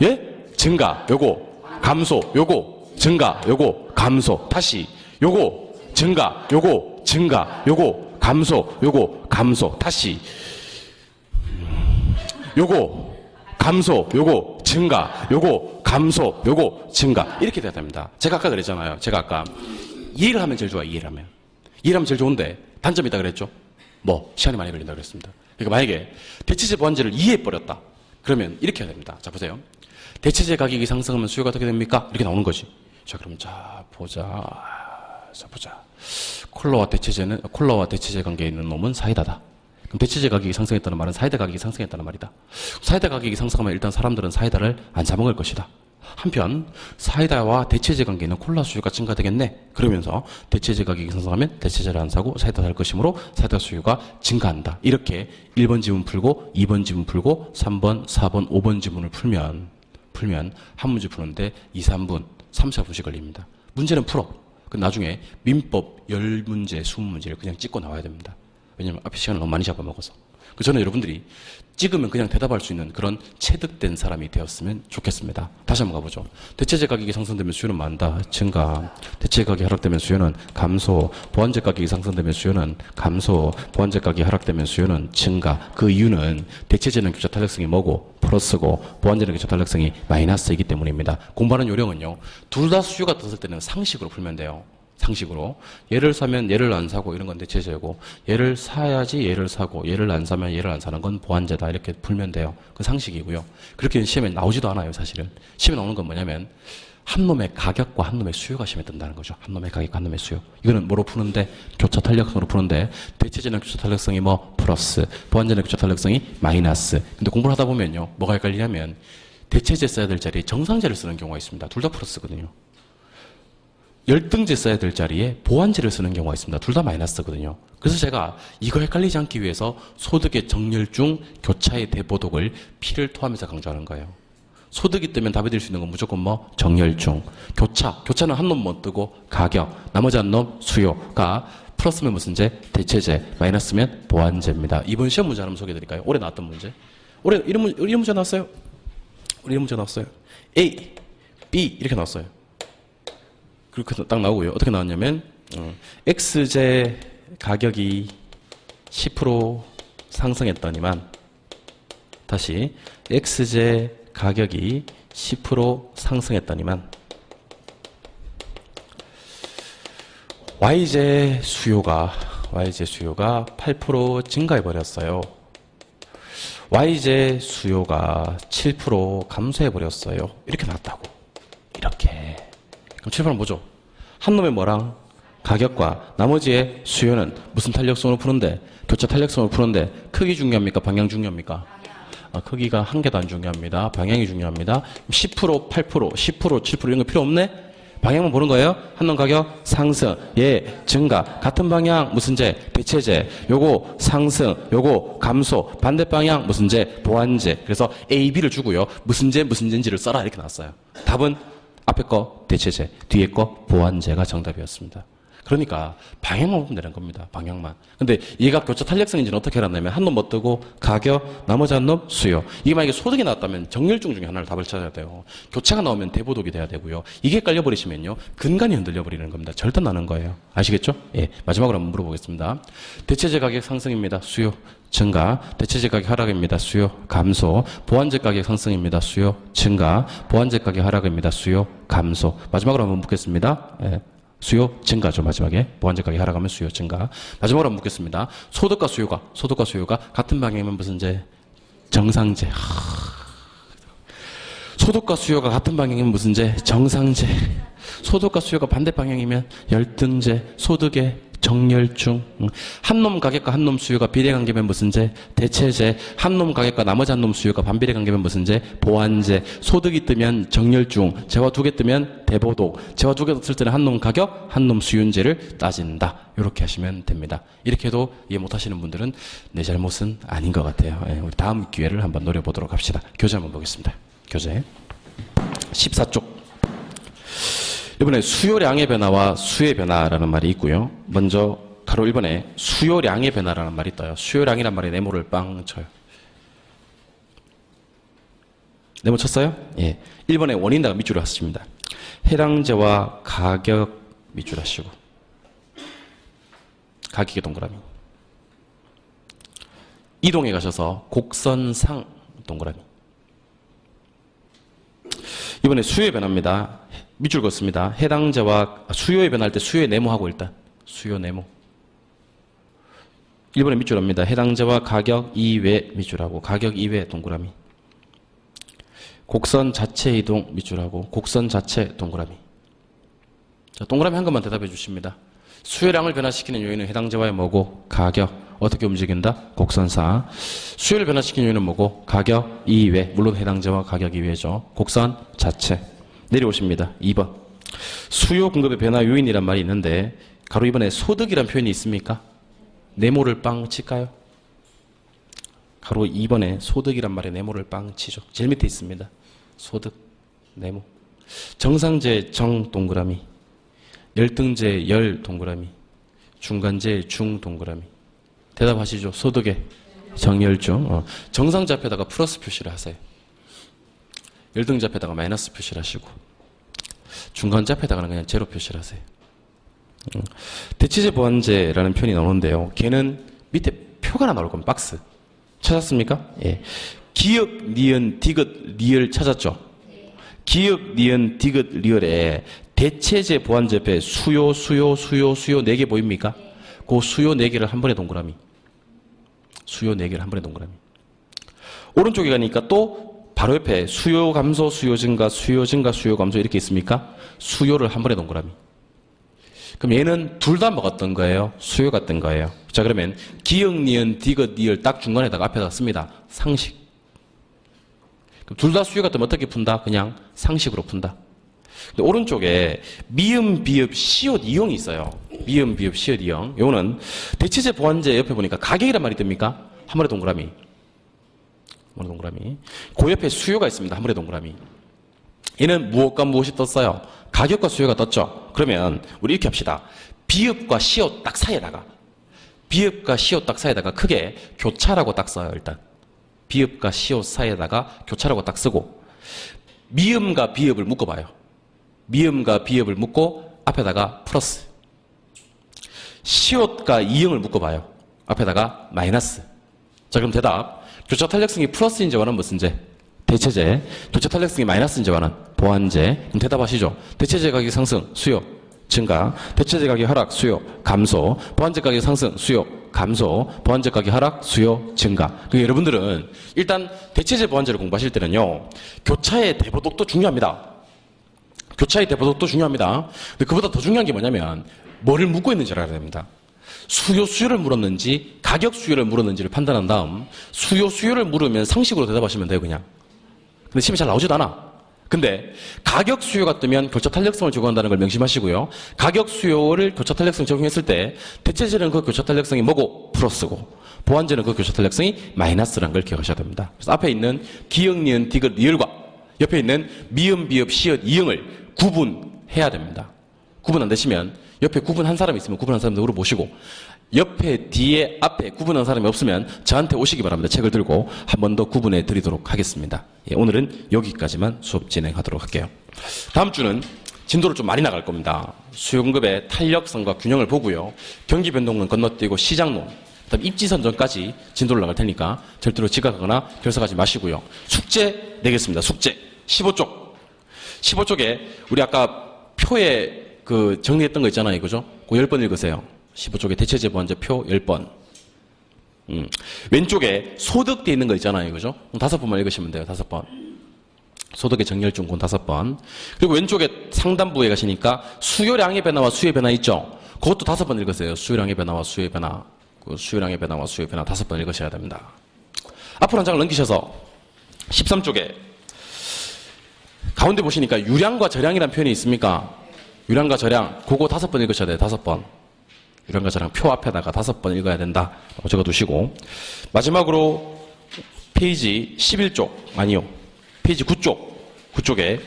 예? 증가, 요거 감소, 요거 증가, 요거 감소. 다시 요거 증가, 요거 증가, 요거 감소, 요거 감소. 다시 요거 감소, 요거 증가, 요거 감소, 요거 증가. 이렇게 돼야 됩니다. 제가 아까 그랬잖아요. 제가 아까 이해를 하면 제일 좋아요. 이해를 하면 제일 좋은데 단점이 있다 그랬죠. 뭐 시간이 많이 걸린다 그랬습니다. 그러니까 만약에 대체제 보완제를 이해해버렸다 그러면 이렇게 해야 됩니다. 자, 보세요. 대체제 가격이 상승하면 수요가 어떻게 됩니까? 이렇게 나오는 거지. 자, 그럼 보자. 콜라와 대체제 관계에 있는 놈은 사이다다. 그럼 대체제 가격이 상승했다는 말은 사이다 가격이 상승했다는 말이다. 사이다 가격이 상승하면 일단 사람들은 사이다를 안 사 먹을 것이다. 한편 사이다와 대체제 관계에 있는 콜라 수요가 증가되겠네. 그러면서 대체제 가격이 상승하면 대체제를 안 사고 사이다 살 것이므로 사이다 수요가 증가한다. 이렇게 1번 지문 풀고 2번 지문 풀고 3번, 4번, 5번 지문을 풀면 한 문제 푸는데 2, 3분, 3, 4분씩 걸립니다. 문제는 풀어. 그 나중에 민법 10문제, 20문제를 그냥 찍고 나와야 됩니다. 왜냐면 앞에 시간을 너무 많이 잡아먹어서. 저는 여러분들이 찍으면 그냥 대답할 수 있는 그런 체득된 사람이 되었으면 좋겠습니다. 다시 한번 가보죠. 대체제 가격이 상승되면 수요는 많다. 증가. 대체제 가격이 하락되면 수요는 감소. 보완제 가격이 상승되면 수요는 감소. 보완제 가격이 하락되면 수요는 증가. 그 이유는 대체제는 교차 탄력성이 뭐고? 플러스고 보완제는 교차 탄력성이 마이너스이기 때문입니다. 공부하는 요령은요. 둘 다 수요가 떴을 때는 상식으로 풀면 돼요. 상식으로. 얘를 사면 얘를 안 사고 이런 건 대체제고, 얘를 사야지 얘를 사고, 얘를 안 사면 얘를 안 사는 건 보완제다. 이렇게 풀면 돼요. 그 상식이고요. 그렇게 시험에 나오지도 않아요, 사실은. 시험에 나오는 건 뭐냐면, 한 놈의 가격과 한 놈의 수요가 시험에 뜬다는 거죠. 한 놈의 가격과 한 놈의 수요. 이거는 뭐로 푸는데? 교차 탄력성으로 푸는데, 대체제는 교차 탄력성이 뭐? 플러스. 보완제는 교차 탄력성이 마이너스. 근데 공부를 하다 보면요. 뭐가 헷갈리냐면, 대체제 써야 될 자리에 정상제를 쓰는 경우가 있습니다. 둘 다 플러스거든요. 열등제 써야 될 자리에 보완제를 쓰는 경우가 있습니다. 둘 다 마이너스거든요. 그래서 제가 이거 헷갈리지 않기 위해서 소득의 정렬중 교차의 대보독을 P를 토하면서 강조하는 거예요. 소득이 뜨면 답이 될 수 있는 건 무조건 뭐? 정렬중. 교차는 한 놈 못 뜨고 가격, 나머지 한 놈 수요가 플러스면 무슨 제? 대체제, 마이너스면 보완제입니다. 이번 시험 문제 한번 소개해드릴까요? 올해 나왔던 문제. 올해 이런 문제 나왔어요? 우리 이런 문제 나왔어요. A, B 이렇게 나왔어요. 그렇게 딱 나오고요. 어떻게 나왔냐면 X제 가격이 10% 상승했더니만 다시 X제 가격이 10% 상승했더니만 Y제 수요가 8% 증가해버렸어요. Y제 수요가 7% 감소해버렸어요. 이렇게 나왔다고. 이렇게. 그럼 7%는 뭐죠? 한 놈의 뭐랑? 가격과 나머지의 수요는 무슨 탄력성으로 푸는데? 교차 탄력성으로 푸는데 크기 중요합니까? 방향 중요합니까? 크기가 한 개도 안 중요합니다. 방향이 중요합니다. 10%, 8%, 10%, 7% 이런 거 필요 없네? 방향만 보는 거예요. 한 놈 가격 상승, 얘 증가, 같은 방향 무슨 제? 대체제. 요거 상승, 요거 감소, 반대 방향 무슨 제? 보완제. 그래서 A, B를 주고요. 무슨 제인지를 써라 이렇게 나왔어요. 답은 앞에 거 대체제, 뒤에 거 보완제가 정답이었습니다. 그러니까 방향만 보면 되는 겁니다. 방향만. 근데 얘가 교차 탄력성인지는 어떻게 알았냐면 한 놈 못 뜨고 가격, 나머지 한 놈 수요. 이게 만약에 소득이 나왔다면 정렬중 중에 하나를 답을 찾아야 돼요. 교차가 나오면 대보독이 돼야 되고요. 이게 헷갈려 버리시면요. 근간이 흔들려 버리는 겁니다. 절단 나는 거예요. 아시겠죠? 예. 마지막으로 한번 물어보겠습니다. 대체제 가격 상승입니다. 수요. 증가. 대체제 가격 하락입니다. 수요. 감소. 보완제 가격 상승입니다. 수요. 증가. 보완제 가격 하락입니다. 수요. 감소. 마지막으로 한번 묻겠습니다. 예. 수요 증가죠. 마지막에 보완제 가격이 하락하면 수요 증가. 마지막으로 한번 묻겠습니다. 소득과 수요가 같은 방향이면 무슨 제? 정상제. 소득과 수요가 같은 방향이면 무슨 제? 정상제. 소득과 수요가 반대 방향이면 열등제. 소득의 정렬중. 한 놈 가격과 한 놈 수요가 비례관계면 무슨 제? 대체제. 한 놈 가격과 나머지 한 놈 수요가 반비례관계면 무슨 제? 보완제. 소득이 뜨면 정렬중. 재화 두 개 뜨면 대보독. 재화 두 개 떴을 때는 한 놈 가격, 한 놈 수요인제를 따진다. 이렇게 하시면 됩니다. 이렇게 해도 이해 못하시는 분들은 내 잘못은 아닌 것 같아요. 예, 우리 다음 기회를 한번 노려보도록 합시다. 교재 한번 보겠습니다. 교재 14쪽. 이번에 수요량의 변화와 수의 변화라는 말이 있고요. 먼저 가로 1번에 수요량의 변화라는 말이 떠요. 수요량이란 말에 네모를 빵 쳐요. 네모 쳤어요? 예. 1번에 원인다가 밑줄을 하십니다. 해당제와 가격 밑줄 하시고 가격의 동그라미. 이동해 가셔서 곡선상 동그라미. 이번에 수요의 변화입니다. 밑줄 긋습니다. 해당제와 수요의 변화할 때 수요의 네모하고 일단 수요 네모. 1번에 밑줄 합니다. 해당제와 가격 이외 밑줄하고 가격 이외 동그라미. 곡선 자체 이동 밑줄하고 곡선 자체 동그라미. 자, 동그라미 한 것만 대답해 주십니다. 수요량을 변화시키는 요인은 해당제와의 뭐고? 가격. 어떻게 움직인다? 곡선상. 수요를 변화시키는 요인은 뭐고? 가격 이외. 물론 해당제와 가격 이외죠. 곡선 자체. 내려오십니다. 2번. 수요 공급의 변화 요인이란 말이 있는데 가로 2번에 소득이란 표현이 있습니까? 네모를 빵 칠까요? 가로 2번에 소득이란 말에 네모를 빵 치죠. 제일 밑에 있습니다. 소득, 네모. 정상제 정 동그라미. 열등제 열 동그라미. 중간제 중 동그라미. 대답하시죠. 소득의 정열중. 정상제 앞에다가 플러스 표시를 하세요. 열등제 앞에다가 마이너스 표시를 하시고 중간제 앞에다가는 그냥 제로 표시를 하세요. 대체제 보완제라는 표현이 나오는데요. 걔는 밑에 표가 하나 나올 겁니다. 박스. 찾았습니까? 예. 기역, 니은, 디귿, 리을 찾았죠? 기역, 니은, 디귿, 리을에 대체제 보완제 옆에 수요 4개 보입니까? 그 수요 4개를 한 번에 동그라미. 수요 4개를 한 번에 동그라미. 오른쪽에 가니까 또 바로 옆에 수요 감소, 수요 증가, 수요 증가, 수요 감소 이렇게 있습니까? 수요를 한 번에 동그라미. 그럼 얘는 둘 다 먹었던 거예요? 수요 같던 거예요? 자, 그러면 기역, 니은, 디귿, 리을 딱 중간에다가 앞에다 씁니다. 상식. 그럼 둘 다 수요 같으면 어떻게 푼다? 그냥 상식으로 푼다. 근데 오른쪽에 미음, 비읍, 시옷, 이용이 있어요. 미음, 비읍, 시옷, 이용. 요거는 대체제 보완제 옆에 보니까 가격이란 말이 뜹니까? 한 번에 동그라미. 한 번에 동그라미. 그 옆에 수요가 있습니다. 한 번에 동그라미. 얘는 무엇과 무엇이 떴어요? 가격과 수요가 떴죠. 그러면 우리 이렇게 합시다. 비읍과 시옷 딱 사이에다가 비읍과 시옷 딱 사이에다가 크게 교차라고 딱 써요. 일단 비읍과 시옷 사이에다가 교차라고 딱 쓰고 미음과 비읍을 묶어봐요. 미음과 비읍을 묶고 앞에다가 플러스 시옷과 이응을 묶어봐요. 앞에다가 마이너스. 자, 그럼 대답. 교차 탄력성이 플러스인 제와는 무슨 제? 대체제. 교차 탄력성이 마이너스인 제와는 보완제. 그럼 대답하시죠. 대체제 가격 상승, 수요, 증가. 대체제 가격 하락, 수요, 감소. 보완제 가격 상승, 수요, 감소. 보완제 가격 하락, 수요, 증가. 그러니까 여러분들은 일단 대체제 보완제를 공부하실 때는요. 교차의 대보독도 중요합니다. 교차의 대보독도 중요합니다. 근데 그보다 더 중요한 게 뭐냐면 뭐를 묻고 있는지를 알아야 됩니다. 수요를 물었는지 가격 수요를 물었는지를 판단한 다음 수요를 물으면 상식으로 대답하시면 돼요. 그냥. 근데 시험에 잘 나오지도 않아. 근데 가격 수요가 뜨면 교차 탄력성을 적용한다는 걸 명심하시고요. 가격 수요를 교차 탄력성 적용했을 때 대체제는 그 교차 탄력성이 뭐고? 플러스고 보완제는 그 교차 탄력성이 마이너스라는 걸 기억하셔야 됩니다. 그래서 앞에 있는 기역, 니은, 디귿, 리을과 옆에 있는 미음, 비읍, 시옷, 이응을 구분해야 됩니다. 구분 안 되시면 옆에 구분한 사람이 있으면 구분한 사람들 물어보시고 옆에, 뒤에, 앞에 구분한 사람이 없으면 저한테 오시기 바랍니다. 책을 들고 한 번 더 구분해 드리도록 하겠습니다. 예, 오늘은 여기까지만 수업 진행하도록 할게요. 다음 주는 진도를 좀 많이 나갈 겁니다. 수요공급의 탄력성과 균형을 보고요. 경기 변동은 건너뛰고 시장론, 그다음 입지선전까지 진도를 나갈 테니까 절대로 지각하거나 결석하지 마시고요. 숙제 내겠습니다. 숙제 15쪽. 15쪽에 우리 아까 표에 그 정리했던 거 있잖아요. 그죠? 그 10번 읽으세요. 15쪽에 대체제 보완제 표 10번. 왼쪽에 소득 돼 있는 거 있잖아요. 그죠? 5번만 읽으시면 돼요. 5번. 소득의 정렬중군 5번. 그리고 왼쪽에 상단부에 가시니까 수요량의 변화와 수의 변화 있죠? 그것도 5번 읽으세요. 수요량의 변화와 수의 변화. 그 수요량의 변화와 수의 변화 5번 읽으셔야 됩니다. 앞으로 한 장을 넘기셔서 13쪽에 가운데 보시니까 유량과 저량이라는 표현이 있습니까? 유량과 저량, 그거 5번 읽으셔야 돼요. 5번. 유량과 저량 표 앞에다가 5번 읽어야 된다. 적어두시고. 마지막으로 페이지 11쪽, 아니요. 페이지 9쪽에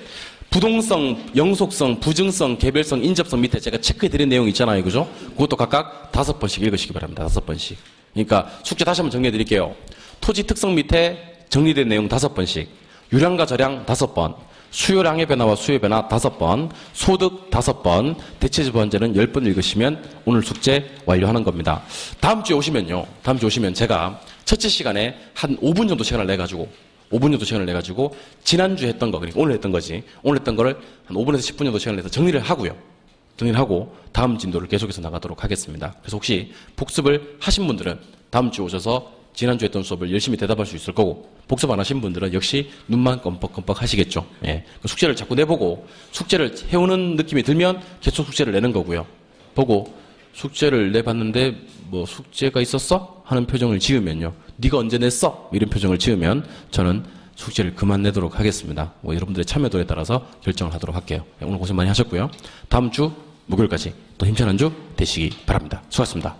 부동성, 영속성, 부증성, 개별성, 인접성 밑에 제가 체크해드린 내용 있잖아요. 그죠? 그것도 각각 5번씩 읽으시기 바랍니다. 5번씩. 그러니까 숙제 다시 한번 정리해드릴게요. 토지 특성 밑에 정리된 내용 5번씩. 유량과 저량 5번. 수요량의 변화와 수의 변화 5번, 소득 5번, 대체제 보완제는 10번 읽으시면 오늘 숙제 완료하는 겁니다. 다음 주에 오시면요. 다음 주에 오시면 제가 첫째 시간에 한 5분 정도 시간을 내가지고 5분 정도 시간을 내가지고 지난주에 했던 거, 그러니까 오늘 했던 거지. 오늘 했던 거를 한 5분에서 10분 정도 시간을 내서 정리를 하고요. 정리를 하고 다음 진도를 계속해서 나가도록 하겠습니다. 그래서 혹시 복습을 하신 분들은 다음 주에 오셔서 지난주에 했던 수업을 열심히 대답할 수 있을 거고 복습 안 하신 분들은 역시 눈만 껌뻑껌뻑 하시겠죠. 예. 숙제를 자꾸 내보고 숙제를 해오는 느낌이 들면 계속 숙제를 내는 거고요. 보고 숙제를 내봤는데 뭐 숙제가 있었어? 하는 표정을 지으면요. 네가 언제 냈어? 이런 표정을 지으면 저는 숙제를 그만 내도록 하겠습니다. 뭐 여러분들의 참여도에 따라서 결정을 하도록 할게요. 오늘 고생 많이 하셨고요. 다음 주 목요일까지 또 힘찬 한 주 되시기 바랍니다. 수고하셨습니다.